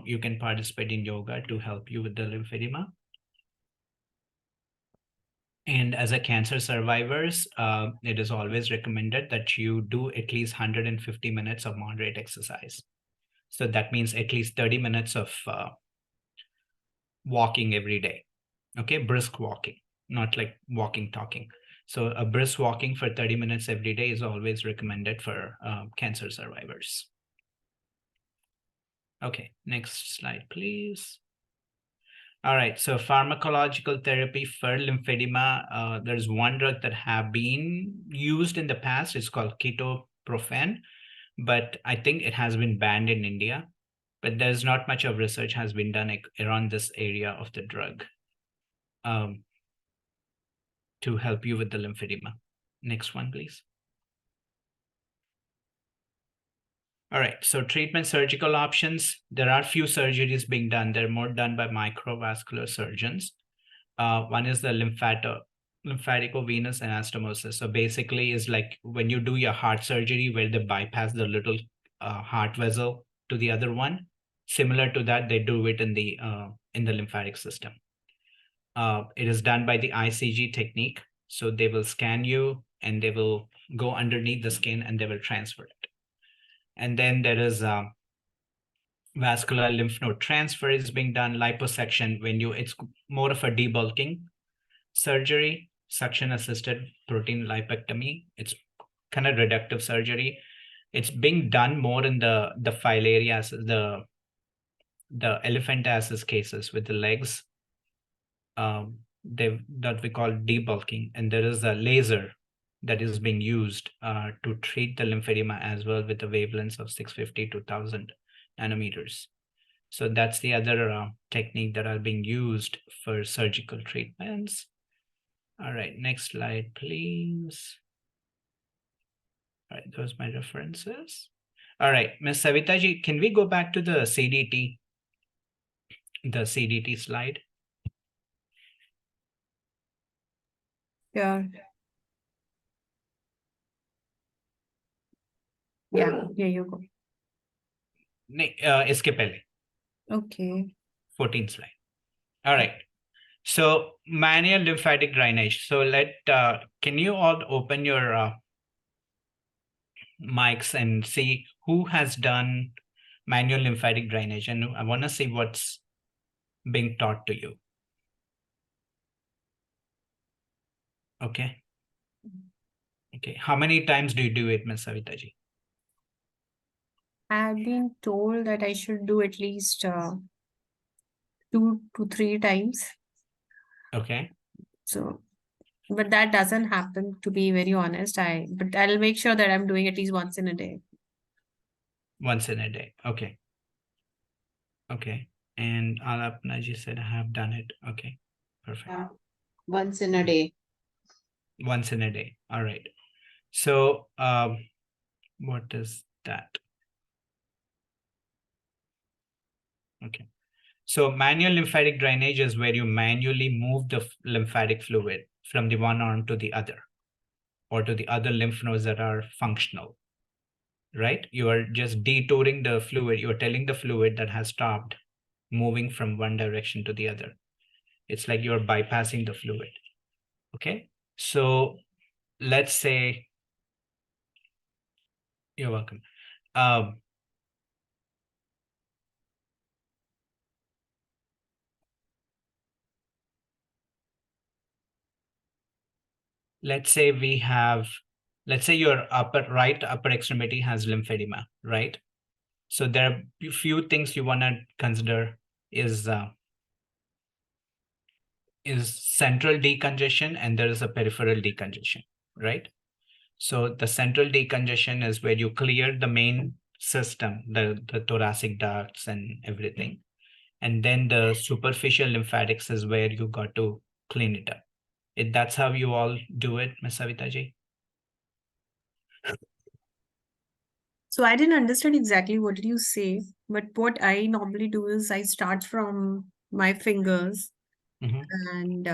You can participate in yoga to help you with the lymphedema. And as a cancer survivors, it is always recommended that you do at least 150 minutes of moderate exercise. So that means at least 30 minutes of walking every day. Okay, brisk walking, not like walking, talking. So a brisk walking for 30 minutes every day is always recommended for cancer survivors. Okay, next slide, please. All right, so pharmacological therapy for lymphedema, there's one drug that have been used in the past. It's called ketoprofen, but I think it has been banned in India. But there's not much of research has been done around this area of the drug to help you with the lymphedema. Next one, please. All right, so treatment surgical options. There are few surgeries being done. They're more done by microvascular surgeons. One is the lymphaticovenous anastomosis. So basically is like when you do your heart surgery where they bypass the little heart vessel to the other one. Similar to that, they do it in the lymphatic system. It is done by the ICG technique. So they will scan you and they will go underneath the skin and they will transfer it. And then there is vascular lymph node transfer is being done, liposuction, it's more of a debulking surgery, suction assisted protein lipectomy. It's kind of reductive surgery. It's being done more in the filariasis, the elephantiasis cases with the legs. That we call debulking, and there is a laser that is being used to treat the lymphedema as well with the wavelengths of 650 to 1000 nanometers. So that's the other technique that are being used for surgical treatments. All right, next slide, please. All right, those are my references. All right, Ms. Savitaji, can we go back to the CDT slide? Yeah. Yeah, here you go. Iske pehle. Okay. 14th slide. All right. So manual lymphatic drainage. So can you all open your mics and see who has done manual lymphatic drainage? And I want to see what's being taught to you. Okay. Okay. How many times do you do it, Ms. Savitaji? I've been told that I should do at least 2 to 3 times. Okay. So, but that doesn't happen, to be very honest. But I'll make sure that I'm doing at least once in a day. Once in a day. Okay. Okay. And Alapnaji said, I have done it. Okay. Perfect. Yeah. Once in a day. Once in a day. All right. So what is that? Okay. So manual lymphatic drainage is where you manually move the lymphatic fluid from the one arm to the other, or to the other lymph nodes that are functional, right? You are just detouring the fluid. You're telling the fluid that has stopped moving from one direction to the other. It's like you're bypassing the fluid. Okay. So let's say, you're welcome. Let's say your right upper extremity has lymphedema, right? So there are a few things you want to consider is central decongestion, and there is a peripheral decongestion, right? So the central decongestion is where you clear the main system, the thoracic ducts and everything. And then the superficial lymphatics is where you got to clean it up. That's how you all do it, Ms. Savitaji? So I didn't understand exactly what did you say, but what I normally do is I start from my fingers and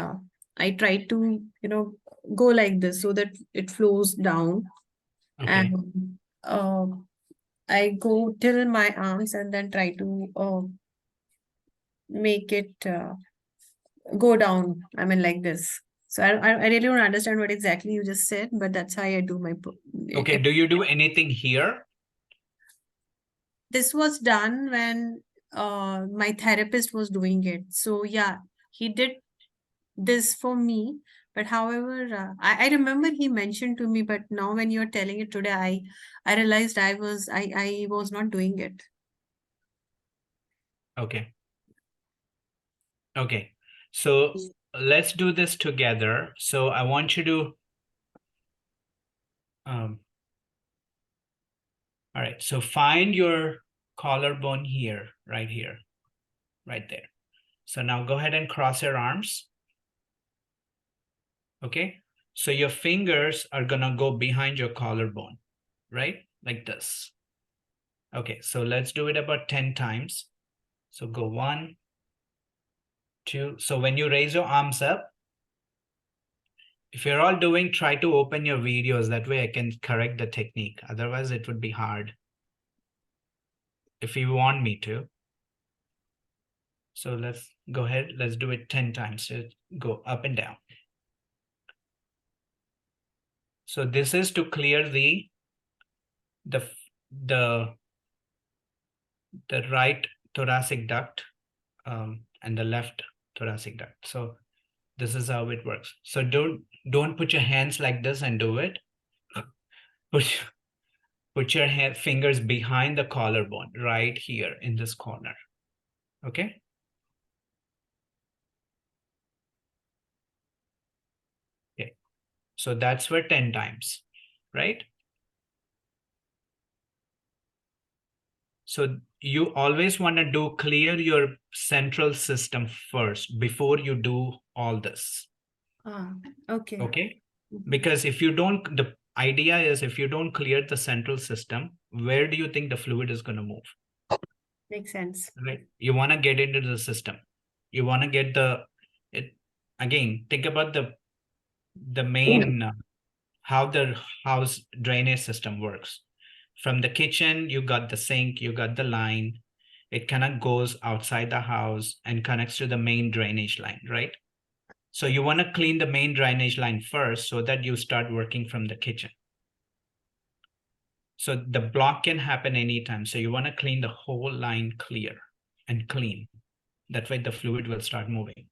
I try to, go like this so that it flows down. Okay. And I go till my arms and then try to make it go down. I mean, like this. So I really don't understand what exactly you just said, but that's how I do my. Okay. Do you do anything here? This was done when my therapist was doing it. So yeah, he did this for me. But however, I remember he mentioned to me, but now when you're telling it today, I realized I was not doing it. Okay. Okay, so let's do this together. So I want you to, all right, so find your collarbone here, right there. So now go ahead and cross your arms. Okay, so your fingers are gonna go behind your collarbone, right? Like this. Okay, so let's do it about 10 times. So go 1, 2. So when you raise your arms up, if you're all doing, try to open your videos. That way I can correct the technique. Otherwise it would be hard if you want me to. So let's go ahead. Let's do it 10 times. So go up and down. So this is to clear the right thoracic duct and the left thoracic duct. So this is how it works. So don't put your hands like this and do it. Put your fingers behind the collarbone, right here in this corner. Okay. Okay. So that's for 10 times, right? So you always want to do clear your central system first before you do all this. Okay. Okay. Because if you don't, the idea is if you don't clear the central system, where do you think the fluid is going to move? Makes sense. Right. You want to get into the system. You want to get again, think about the main, how the house drainage system works. From the kitchen, you got the sink, you got the line. It kind of goes outside the house and connects to the main drainage line, right? So you want to clean the main drainage line first so that you start working from the kitchen. So the block can happen anytime. So you want to clean the whole line clear and clean. That way the fluid will start moving.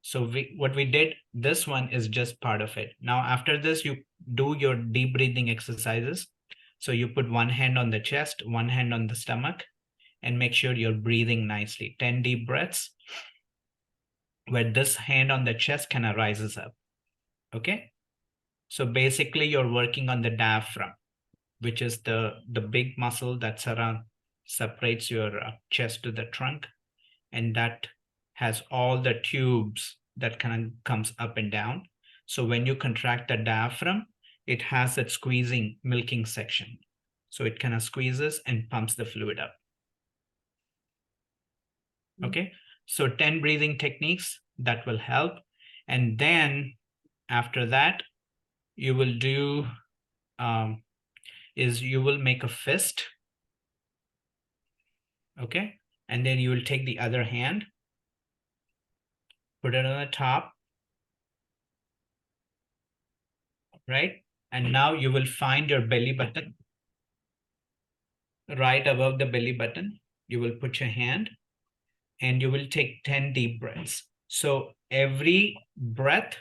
So what we did, this one is just part of it. Now, after this, you do your deep breathing exercises. So you put one hand on the chest, one hand on the stomach, and make sure you're breathing nicely. 10 deep breaths, where this hand on the chest kind of rises up. Okay. So basically you're working on the diaphragm, which is the big muscle that separates your chest to the trunk. And that has all the tubes that kind of comes up and down. So when you contract the diaphragm, it has that squeezing, milking section. So it kind of squeezes and pumps the fluid up. Okay, so 10 breathing techniques that will help. And then after that, you will do, you will make a fist. Okay, and then you will take the other hand, put it on the top, right? And now you will find your belly button. Right above the belly button, you will put your hand and you will take 10 deep breaths. So every breath,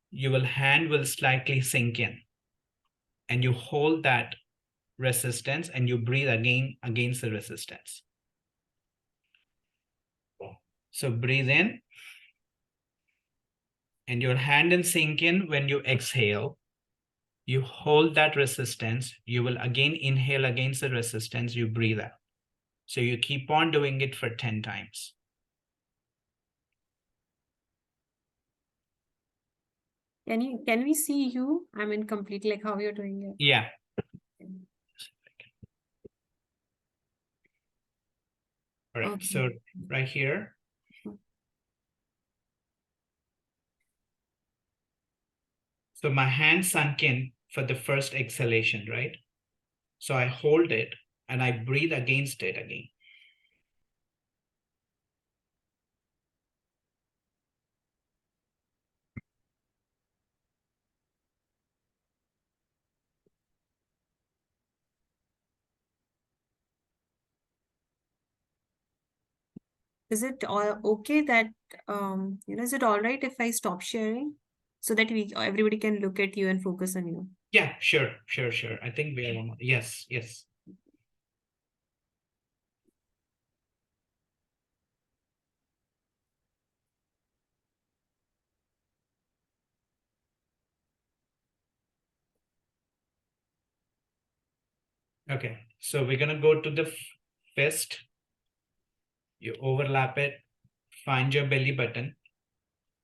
your hand will slightly sink in and you hold that resistance and you breathe again against the resistance. So breathe in and your hand will sink in. When you exhale, you hold that resistance. You will again inhale against the resistance. You breathe out. So you keep on doing it for 10 times. Can we see you? I mean, complete like how you're doing it. Yeah. All right. Okay. So right here. So my hand sunk in for the first exhalation, right? So I hold it and I breathe against it again. Is it all okay that is it all right if I stop sharing so that everybody can look at you and focus on you? Yeah, sure. I think we are, yes. Okay, so we're gonna go to the fist. You overlap it, find your belly button.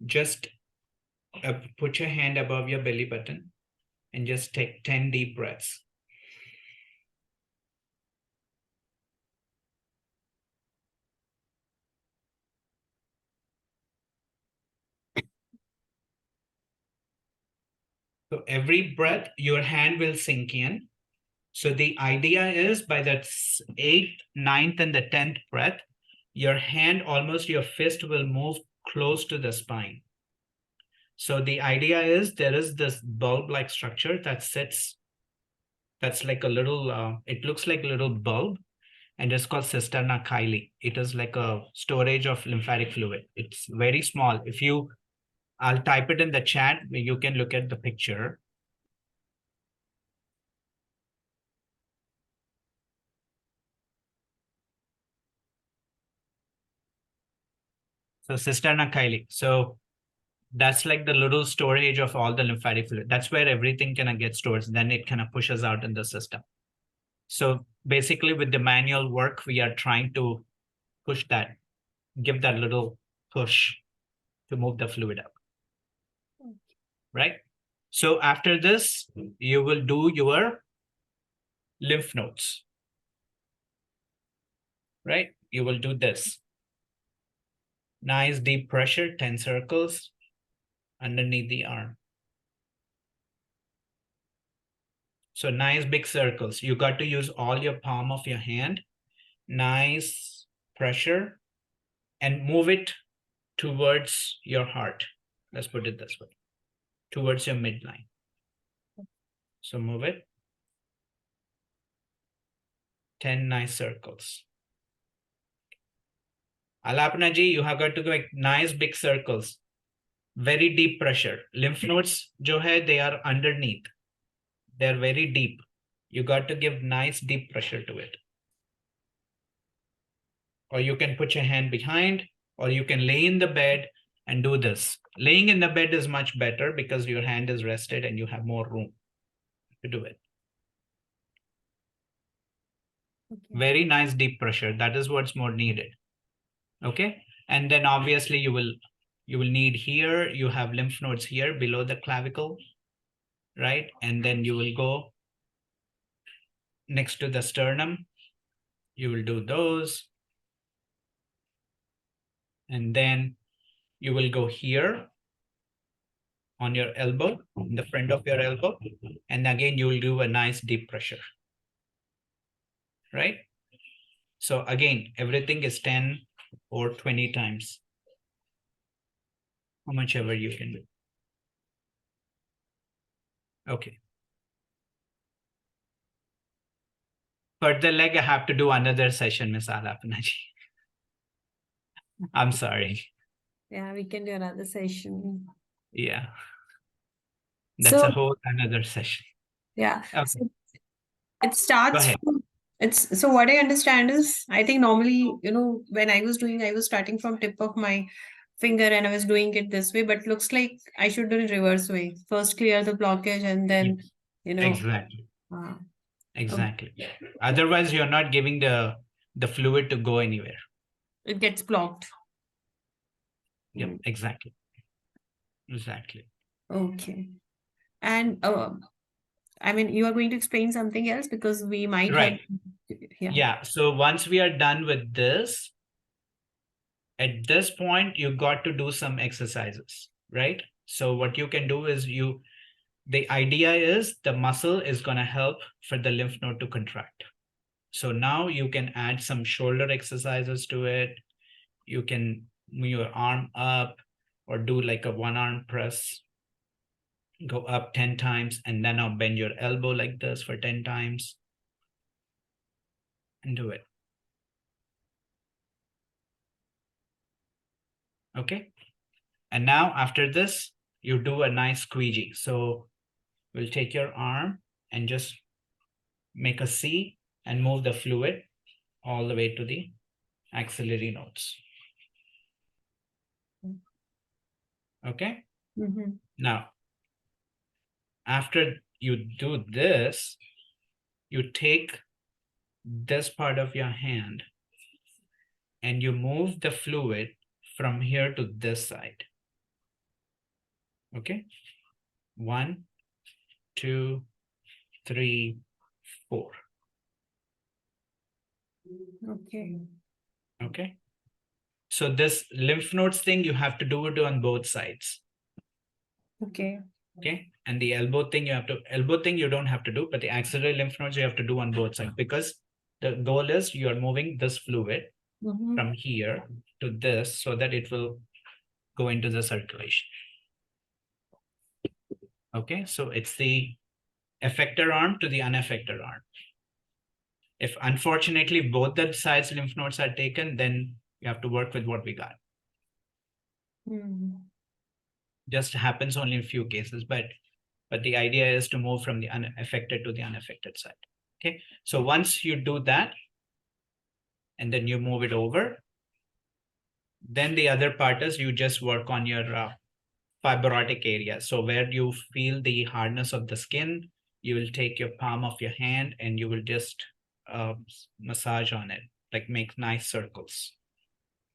Just put your hand above your belly button and just take 10 deep breaths. So every breath, your hand will sink in. So the idea is by the 8th, 9th, and the 10th breath, your hand, almost your fist will move close to the spine. So the idea is there is this bulb-like structure that sits, that's like a little, it looks like a little bulb, and it's called cisterna chyli. It is like a storage of lymphatic fluid. It's very small. I'll type it in the chat, you can look at the picture. So cisterna chyli. So that's like the little storage of all the lymphatic fluid. That's where everything kind of gets stored. Then it kind of pushes out in the system. So basically with the manual work, we are trying to push that, give that little push to move the fluid up. Right? So after this, you will do your lymph nodes. Right? You will do this. Nice deep pressure, 10 circles underneath the arm. So nice big circles. You got to use all your palm of your hand. Nice pressure and move it towards your heart. Let's put it this way, towards your midline. So move it. 10 nice circles. Alapna ji, you have got to go like nice big circles. Very deep pressure. Lymph nodes, jo hai, they are underneath. They're very deep. You got to give nice deep pressure to it. Or you can put your hand behind, or you can lay in the bed and do this. Laying in the bed is much better because your hand is rested and you have more room to do it. Okay. Very nice deep pressure. That is what's more needed. Okay. And then obviously you will need here, you have lymph nodes here below the clavicle, right? And then you will go next to the sternum. You will do those. And then you will go here on your elbow, in the front of your elbow. And again, you will do a nice deep pressure, right? So again, everything is 10 or 20 times, how much ever you can do. Okay. For the leg, I have to do another session, Ms. Alapanaji. I'm sorry. Yeah, we can do another session. Yeah. That's So, a whole another session. yeah. Okay. So it Go starts ahead. from, it's so what I understand is, I think normally, when I was doing, I was starting from tip of my finger and I was doing it this way, but looks like I should do it reverse way. First clear the blockage and then, Exactly. uh, Exactly. Otherwise, you're not giving the fluid to go anywhere. it gets blocked. Yep, exactly. Exactly. Okay. And I mean, you are going to explain something else because we might Right. have, yeah. Yeah. So once we are done with this, at this point, you got to do some exercises, right? So what you can do is the idea is the muscle is going to help for the lymph node to contract. So now you can add some shoulder exercises to it. You can move your arm up or do like a one arm press. Go up 10 times and then I'll bend your elbow like this for 10 times and do it. Okay. And now after this, you do a nice squeegee. So we'll take your arm and just make a C and move the fluid all the way to the axillary nodes. Okay. Mm-hmm. Now, after you do this, you take this part of your hand and you move the fluid from here to this side. Okay. 1, 2, 3, 4. Okay. Okay. So this lymph nodes thing, you have to do it on both sides. Okay. Okay. And the elbow thing, you don't have to do, but the axillary lymph nodes you have to do on both sides, because the goal is you are moving this fluid from here to this so that it will go into the circulation. Okay. So it's the effector arm to the unaffected arm. If unfortunately both the sides lymph nodes are taken, then you have to work with what we got. Just happens only in a few cases, but the idea is to move from the unaffected to the unaffected side. Okay, so once you do that, and then you move it over, then the other part is you just work on your fibrotic area. So where you feel the hardness of the skin, you will take your palm of your hand and you will just massage on it, like make nice circles.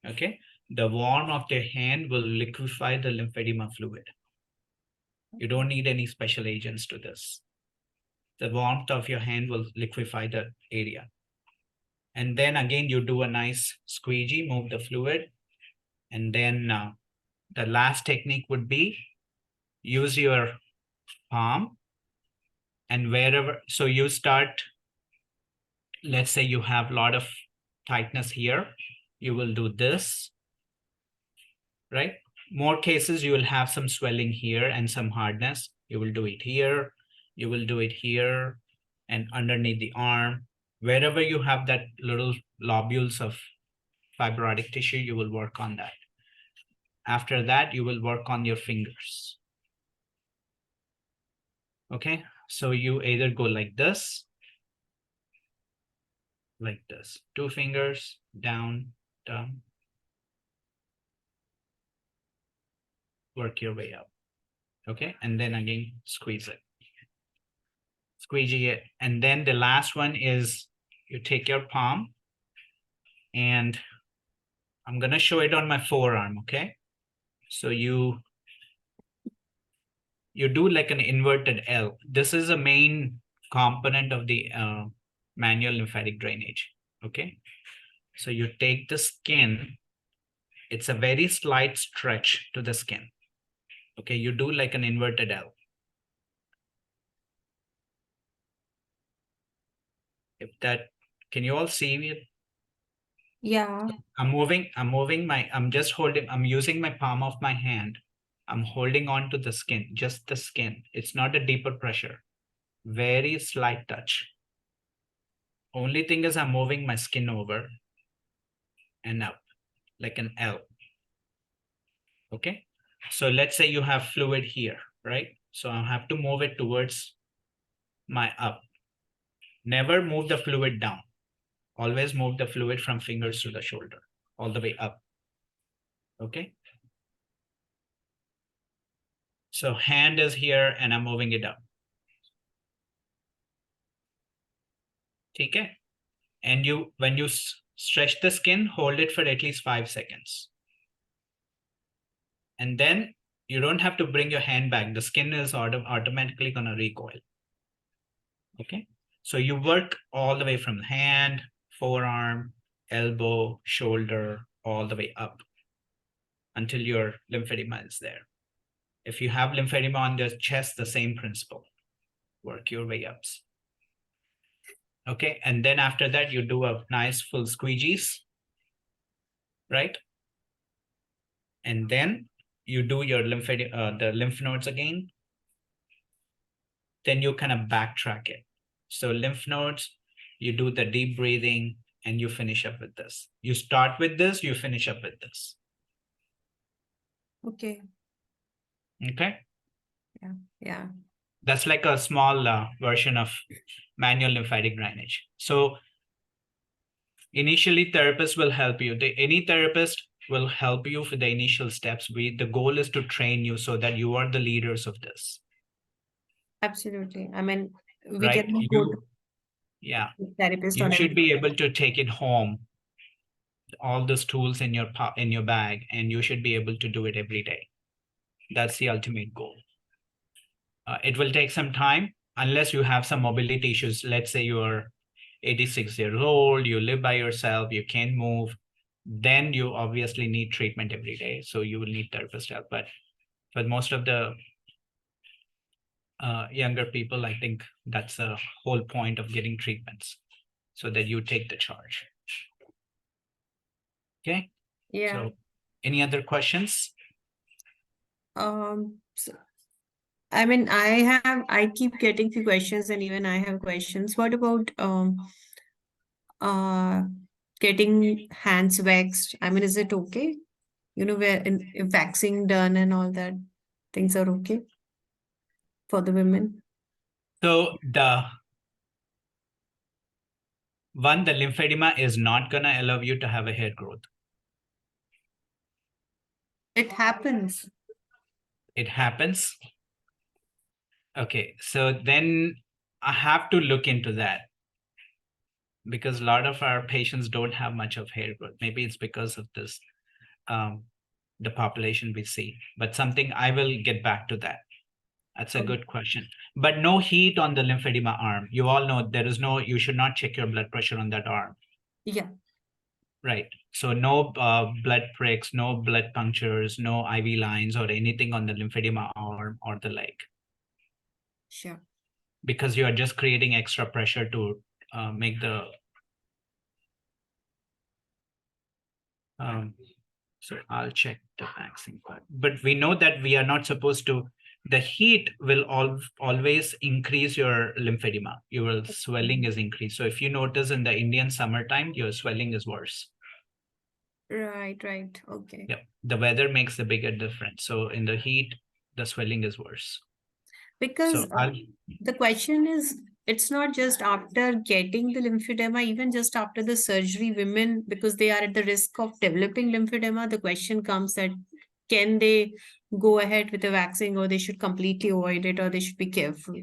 Okay, the warmth of your hand will liquefy the lymphedema fluid. You don't need any special agents to this. The warmth of your hand will liquefy the area. And then again, you do a nice squeegee, move the fluid. And then the last technique would be use your palm and wherever, so you start, let's say you have a lot of tightness here, you will do this, right? More cases, you will have some swelling here and some hardness. You will do it here, you will do it here, and underneath the arm. Wherever you have that little lobules of fibrotic tissue, you will work on that. After that, you will work on your fingers. Okay, so you either go like this, 2 fingers, down, down. Work your way up. Okay, and then again, squeeze it. Squeegee it. And then the last one is you take your palm and I'm gonna show it on my forearm, okay? So you do like an inverted L. This is a main component of the manual lymphatic drainage, okay? So you take the skin, it's a very slight stretch to the skin. Okay, you do like an inverted L. If that, can you all see it? Yeah. I'm using my palm of my hand. I'm holding on to the skin, just the skin. It's not a deeper pressure. Very slight touch. Only thing is I'm moving my skin over and up like an L. Okay. So let's say you have fluid here, right? So I have to move it towards my up. Never move the fluid down. Always move the fluid from fingers to the shoulder, all the way up. Okay. So hand is here and I'm moving it up. Okay. And when you stretch the skin, hold it for at least 5 seconds. And then you don't have to bring your hand back. The skin is automatically going to recoil. Okay. So you work all the way from hand, forearm, elbow, shoulder, all the way up until your lymphedema is there. If you have lymphedema on the chest, the same principle. Work your way up. Okay. And then after that, you do a nice full squeegees, right? And then you do your the lymph nodes again. Then you kind of backtrack it. So lymph nodes, you do the deep breathing and you finish up with this. You start with this, you finish up with this. Okay. Okay. Yeah. That's like a small version of manual lymphatic drainage. So initially therapists will help you. Any therapist will help you for the initial steps. The goal is to train you so that you are the leaders of this. Absolutely. I mean, we Right? can go Yeah, therapist you on should be everything. able to take it home, all those tools in your bag, and you should be able to do it every day. That's the ultimate goal. It will take some time unless you have some mobility issues. Let's say you're 86 years old, you live by yourself, you can't move, then you obviously need treatment every day. So you will need therapist help. But for most of the younger people, I think that's the whole point of getting treatments, so that you take the charge. Okay. Yeah. So any other questions? So, I mean, I keep getting few questions, and even I have questions. What about getting hands waxed? I mean, is it okay? You know, where in waxing done and all that, things are okay for the women? So the lymphedema is not going to allow you to have a hair growth. It happens. It happens. Okay, so then I have to look into that, because a lot of our patients don't have much of hair growth. Maybe it's because of this, the population we see, but something I will get back to that. That's a Okay. good question. But no heat on the lymphedema arm. You all know you should not check your blood pressure on that arm. Yeah. Right. So no blood pricks, no blood punctures, no IV lines or anything on the lymphedema arm or the leg, Sure. because you are just creating extra pressure to make the so I'll check the vaccine part. But we know that we are not supposed to, the heat will always increase your lymphedema. Your swelling is increased. So if you notice in the Indian summertime, your swelling is worse. Right. Okay. Yeah, the weather makes a bigger difference. So in the heat, the swelling is worse. Because So the question is, it's not just after getting the lymphedema, even just after the surgery, women, because they are at the risk of developing lymphedema, the question comes that can they go ahead with the vaccine, or they should completely avoid it, or they should be careful?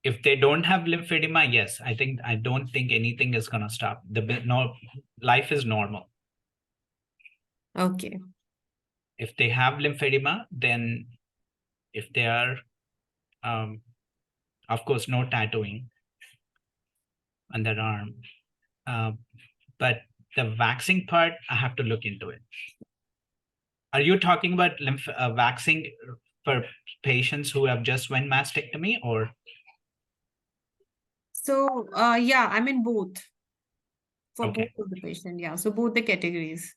if they don't have lymphedema, yes, I don't think anything is going to stop. Life is normal. Okay. If they have lymphedema, then if they are, of course, no tattooing on their arm. But the vaccine part, I have to look into it. Are you talking about vaccine for patients who have just one mastectomy, or? So, yeah, I mean both. For both Okay. of the patient, yeah. So both the categories.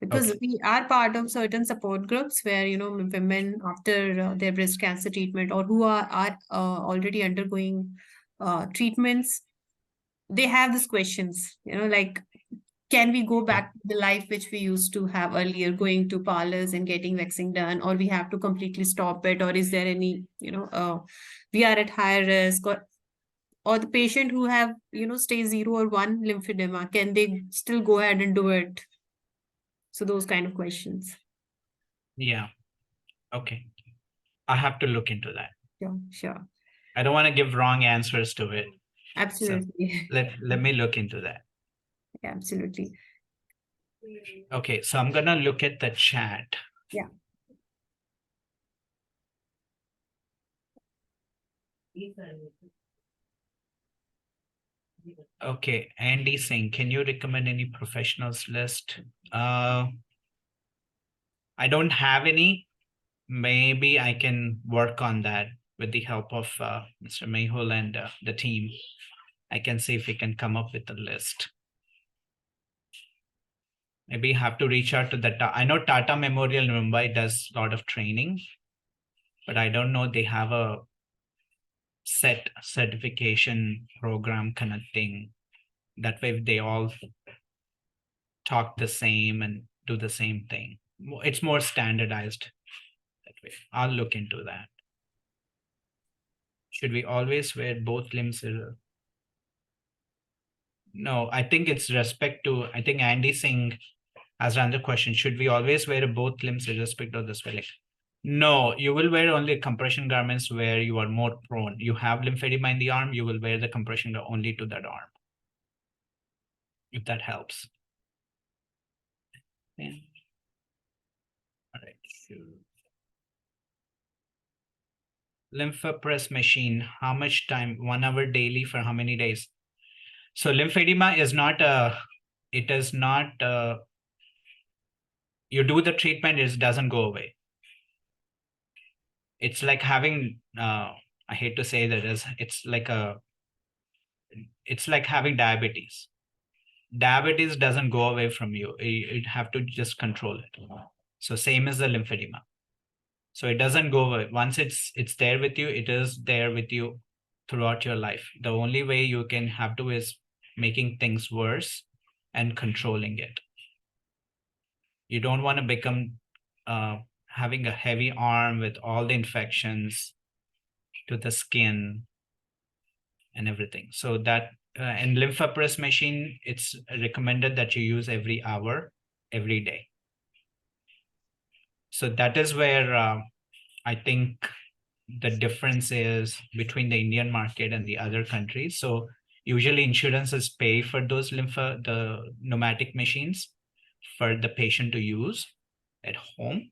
Because Okay. we are part of certain support groups where, you know, women after their breast cancer treatment, or who are already undergoing treatments, they have these questions, you know, like, can we go back to the life which we used to have earlier, going to parlors and getting waxing done, or we have to completely stop it, or is there any, you know, we are at higher risk, or the patient who have, you know, stage 0 or 1 lymphedema, can they still go ahead and do it? So those kind of questions. Yeah. Okay. I have to look into that. Yeah, sure. I don't want to give wrong answers to it. Absolutely. So let me look into that. Yeah, absolutely. Okay, so I'm gonna look at the chat. Yeah. Okay, Andy Singh, can you recommend any professionals list? I don't have any. Maybe I can work on that with the help of Mr. Mehul and the team. I can see if we can come up with a list. Maybe have to reach out to the, I know Tata Memorial in Mumbai does a lot of training, but I don't know they have a set certification program connecting. That way they all talk the same and do the same thing. It's more standardized that way. I'll look into that. Should we always wear both limbs? No, I think it's respect to, I think Andy Singh has another question. Should we always wear both limbs irrespective of the swelling? No, you will wear only compression garments where you are more prone. You have lymphedema in the arm, you will wear the compression only to that arm. If that helps. Yeah. All right. Lymphopress machine, how much time? 1 hour daily for how many days? So lymphedema is not it is not you do the treatment, it doesn't go away. It's like having I hate to say that, it's like having diabetes. Diabetes doesn't go away from you. You have to just control it. So same as the lymphedema. So it doesn't go away. Once it's there with you, it is there with you throughout your life. The only way you can have to is making things worse and controlling it. You don't want to become having a heavy arm with all the infections to the skin and everything. So that and Lymphopress machine, it's recommended that you use every hour, every day. So that is where I think the difference is between the Indian market and the other countries. So usually insurances pay for those the pneumatic machines for the patient to use at home.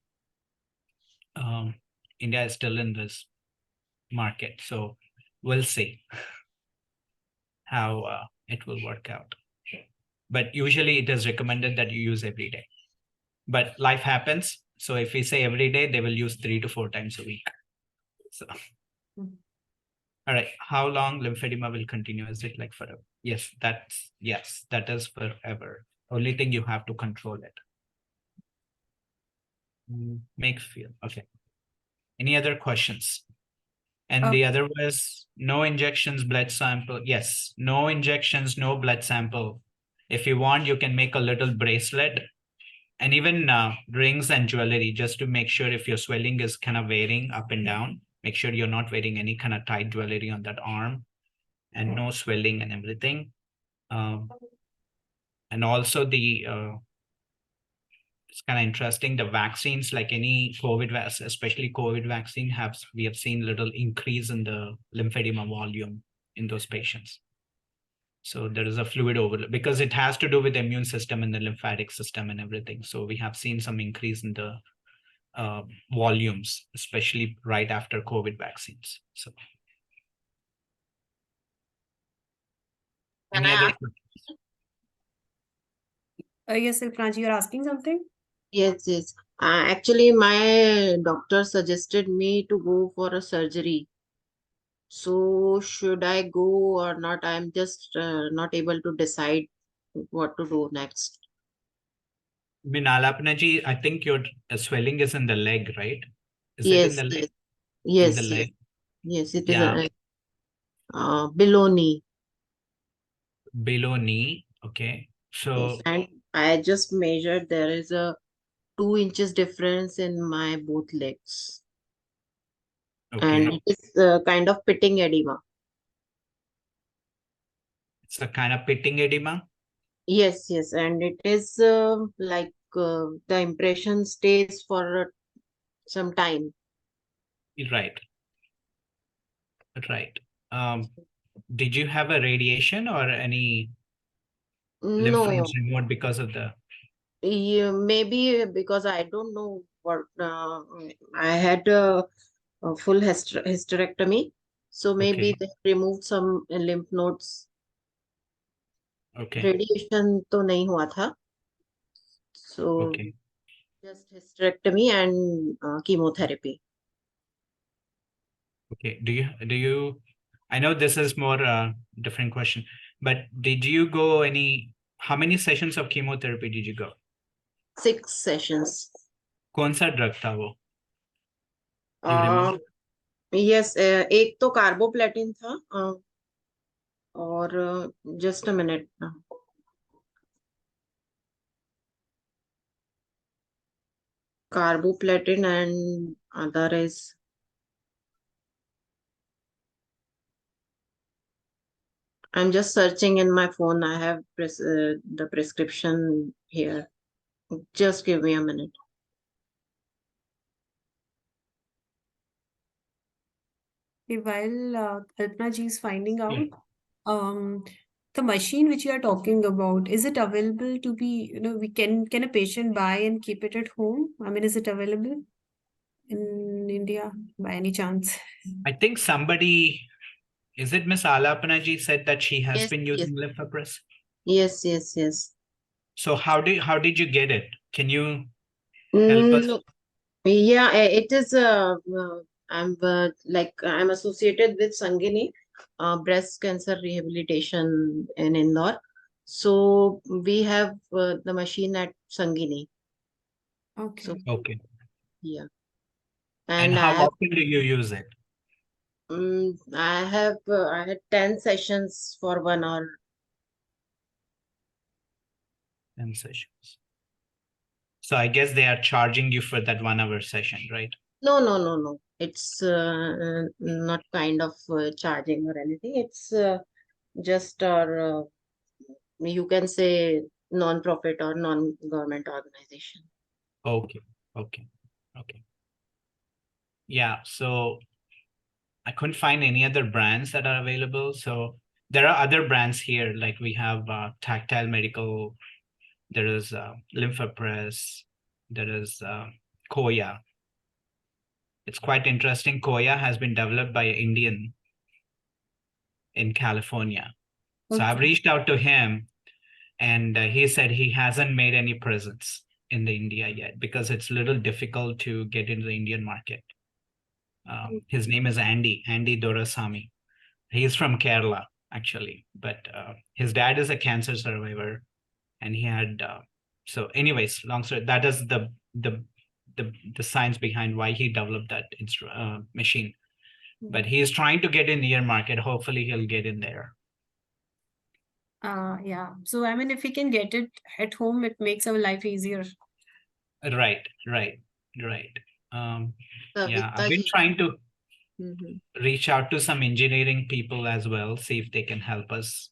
India is still in this market, so we'll see how it will work out. But usually it is recommended that you use every day. But life happens. So if we say every day, they will use 3 to 4 times a week. So, all right. How long lymphedema will continue? Is it like forever? Yes, that is forever. Only thing you have to control it. Make feel. Okay. Any other questions? And the other was no injections, blood sample. Yes, no injections, no blood sample. If you want, you can make a little bracelet and even rings and jewelry, just to make sure if your swelling is kind of varying up and down, make sure you're not wearing any kind of tight jewelry on that arm, and no swelling and everything. And also the it's kind of interesting, the vaccines, like any COVID, especially COVID vaccine, we have seen little increase in the lymphedema volume in those patients. So there is a fluid overload because it has to do with the immune system and the lymphatic system and everything. So we have seen some increase in the volumes, especially right after COVID vaccines. So any other questions? Yes, Pranji, you're asking something? Yes, yes. Actually, my doctor suggested me to go for a surgery. So should I go or not? I'm just not able to decide what to do next. Binalapna ji, I think your swelling is in the leg, right? Is it in Yes, the leg? yes, In the yes, leg? yes. It is Yeah. below knee. Below knee. Okay. So Yes, and I just measured. There is a 2 inches difference in my both legs, and okay. it is kind of pitting edema. It's a kind of pitting edema. Yes, yes, and it is like the impression stays for some time. Right. Right. Did you have a radiation or any lymph No, nodes removed because of the? maybe because I don't know what I had a full hysterectomy, so maybe Okay. they removed some lymph nodes. Okay. Radiation तो नहीं हुआ था, so Okay. just hysterectomy and chemotherapy. Okay. Do you? I know this is more different question, but did you go how many sessions of chemotherapy did you go? 6 sessions. कौन सा drug था वो? You remember? Yes, एक तो कार्बोप्लेटिन था और just a minute. Carboplatin and other is I'm just searching in my phone. I have the prescription here. Just give me a minute. While Kalpana ji is finding Yeah. out, the machine which you are talking about, is it available to be, can a patient buy and keep it at home? I mean, is it available in India by any chance? I think somebody, is it Miss Alapana ji said that she has Yes, been yes, using Lymphopress? yes. So how did you get it? Can you help us? No, yeah, it is. I'm associated with Sangini, breast cancer rehabilitation in Indore. So we have the machine at Sangini. Okay. So Okay. yeah, And and how I have often do you use it? I had 10 sessions for 1 hour. 10 sessions. So I guess they are charging you for that 1 hour session, right? No. It's not kind of charging or anything. It's just or you can say non-profit or non-government organization. Okay. Yeah, so I couldn't find any other brands that are available. So there are other brands here, like we have Tactile Medical, there is Lymphopress, there is Koya. It's quite interesting. Koya has been developed by an Indian in California. So I've Okay. reached out to him, and he said he hasn't made any presence in the India yet because it's a little difficult to get into the Indian market. His name is Andy Dorasamy. He's from Kerala, actually, but his dad is a cancer survivor, and he had. So, anyways, long story. That is the science behind why he developed that machine. But he is trying to get in the Indian market. Hopefully, he'll get in there. Yeah. So, I mean, if we can get it at home, it makes our life easier. Right. Yeah, I've been Vittaji. trying to Mhm. reach out to some engineering people as well, see if they can help us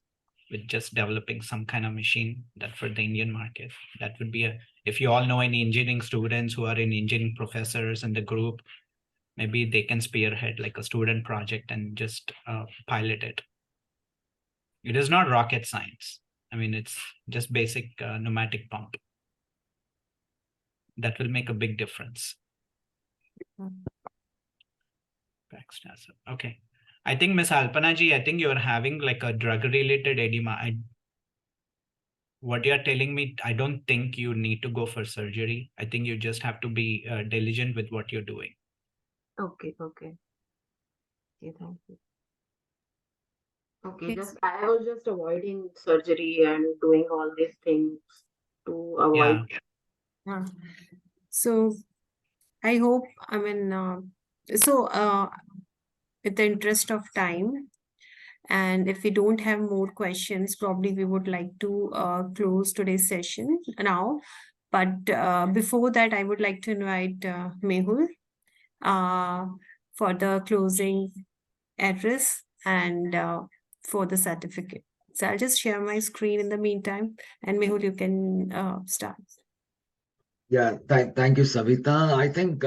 with just developing some kind of machine that for the Indian market. That would be if you all know any engineering students who are in engineering professors in the group, maybe they can spearhead like a student project and just pilot it. It is not rocket science. I mean, it's just basic pneumatic pump. That will make a big difference. Okay. I think Miss Alpana ji, I think you're having like a drug-related edema. What you're telling me, I don't think you need to go for surgery. I think you just have to be diligent with what you're doing. Okay, thank you. Okay, Yes. I was just avoiding surgery and doing all these things to avoid. Yeah. So, I hope, I mean, with the interest of time, and if we don't have more questions, probably we would like to close today's session now. But before that, I would like to invite Mehul for the closing address and for the certificate. So I'll just share my screen in the meantime, and Mehul, you can start. Yeah, thank you, Savita. I think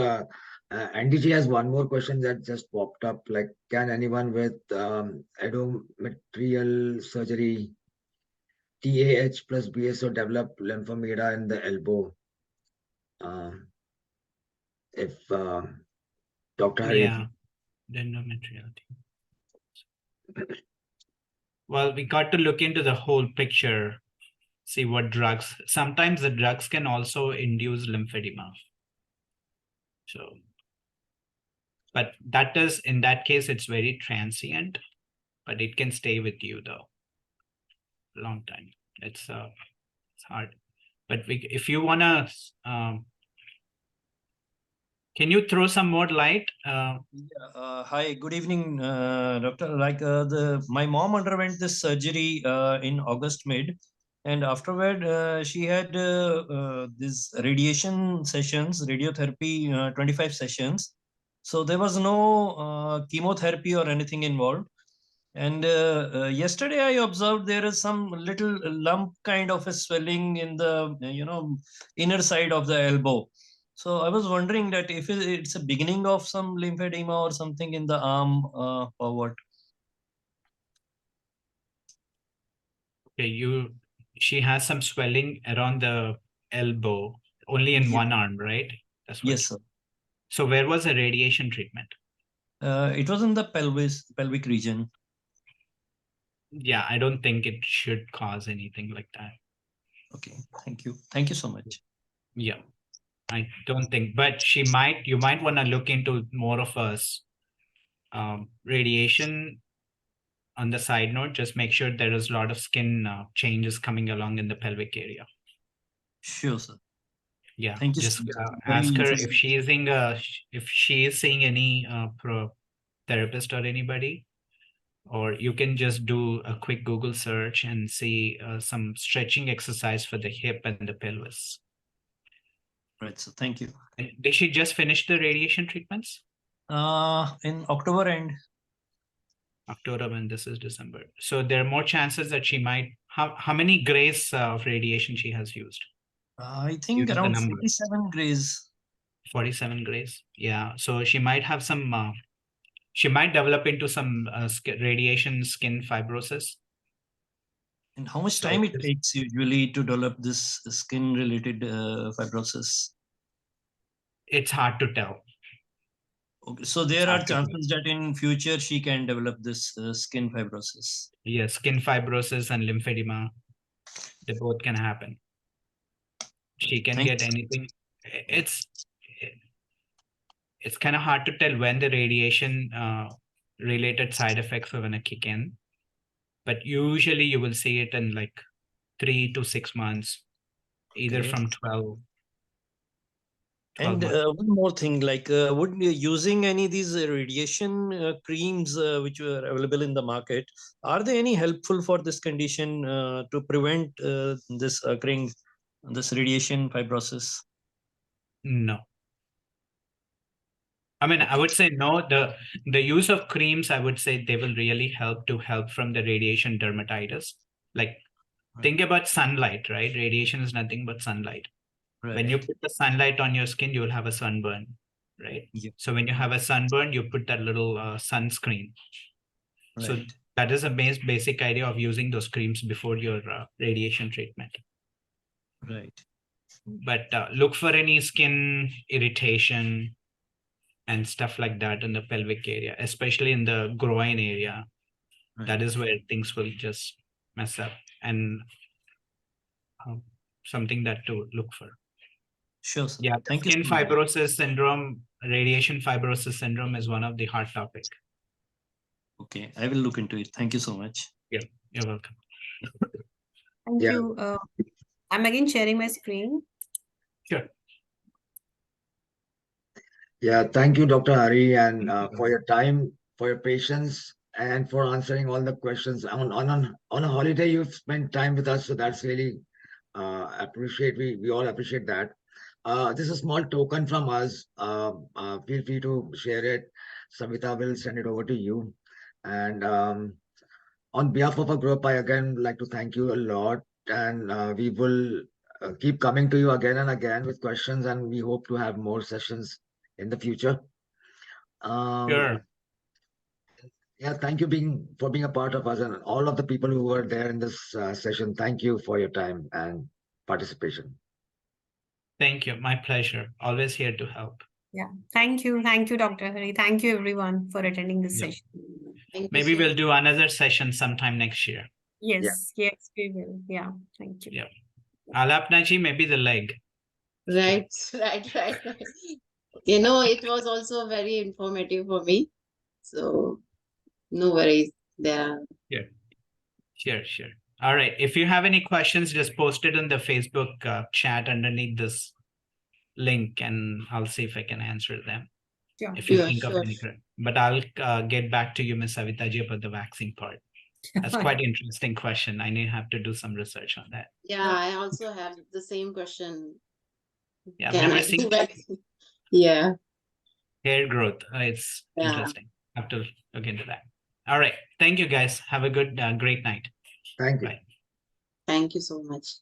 Andy G has one more question that just popped up. Like, can anyone with endometrial surgery, TAH plus BSO develop lymphedema in the elbow? If Dr. Hari, Yeah, endometrial. Well, we got to look into the whole picture, see what drugs. Sometimes the drugs can also induce lymphedema. So, but that is, in that case, it's very transient, but it can stay with you though, long time. It's hard. But if you wanna, can you throw some more light? Hi, good evening, doctor. Like my mom underwent this surgery in August mid, and afterward she had these radiation sessions, radiotherapy, 25 sessions. So there was no chemotherapy or anything involved. And yesterday I observed there is some little lump kind of a swelling in the inner side of the elbow. So I was wondering that if it's a beginning of some lymphedema or something in the arm, or what? Okay, she has some swelling around the elbow, only in Yeah. one arm, right? That's what. Yes, sir. So where was the radiation treatment? It was in the pelvic region. Yeah, I don't think it should cause anything like that. Okay, thank you. Thank you so much. Yeah, I don't think, but you might want to look into more of us radiation. On the side note, just make sure there is a lot of skin changes coming along in the pelvic area. Sure, sir. Yeah, Thank you so just much. ask her Very if she is seeing any therapist or anybody, or you can just do a quick Google search and see some stretching exercise for the hip and the pelvis. right, so thank you. And did she just finish the radiation treatments? In October end. October, and this is December. So there are more chances that she might. How many grays of radiation she has used? I think know the around number. 47 grays. 47 grays. Yeah. So she might have some. She might develop into some radiation skin fibrosis. And how much So time it takes usually to develop this skin-related fibrosis? It's hard to tell. Okay, so there are chances that in future she can develop this skin fibrosis. Yes, skin fibrosis and lymphedema, they both can happen. She can get anything. It's kind of hard to tell when the radiation related side effects are going to kick in, but usually you will see it in like 3 to 6 months, either from 12 And months. one more thing, like would you using any of these radiation creams which are available in the market, are they any helpful for this condition to prevent this occurring, this radiation fibrosis? No. I mean, I would say no. The use of creams, I would say they will really help from the radiation dermatitis. Like, think about sunlight, right? Radiation is nothing but sunlight. Right. When you put the sunlight on your skin, you will have a sunburn, right? Yeah. So when you have a sunburn, you put that little sunscreen. Right. So that is a basic idea of using those creams before your radiation treatment. Right. But look for any skin irritation and stuff like that in the pelvic area, especially in the groin area. Right. That is where things will just mess up, and something that to look for. Sure, sir. Yeah, Thank skin you so fibrosis syndrome, radiation fibrosis syndrome is one of the hot topic. Okay, I will look into it. Thank you so much. Yeah, you're welcome. Thank you. I'm again sharing my screen. Sure. Yeah, thank you, Dr. Hari, and for your time, for your patience, and for answering all the questions. On a holiday, you've spent time with us, so that's really appreciate. We all appreciate that. This is a small token from us. Feel free to share it. Savita will send it over to you. And on behalf of our group, I again like to thank you a lot, and we will keep coming to you again and again with questions, and we hope to have more sessions in the future. Sure. Yeah, thank you for being a part of us, and all of the people who were there in this session. Thank you for your time and participation. Thank you. My pleasure. Always here to help. Yeah. Thank you, Dr. Hari. Thank you, everyone, for attending this session. Maybe we'll do another session sometime next year. Yes, yes, we will. Yeah, thank you. Yeah. Alapna ji, maybe the leg. Right. You know, it was also very informative for me. So no worries there. Sure. All right. If you have any questions, just post it in the Facebook chat underneath this link, and I'll see if I can answer them. Sure. If you think of any. But I'll get back to you, Ms. Savita ji, about the vaccine part. That's quite an interesting question. I may have to do some research on that. Yeah, I also have the same question. Yeah, I've never seen Yeah. hair growth. It's interesting. I have to look into that. All right. Thank you, guys. Have a good, great night. Thank you. Bye. Thank you so much.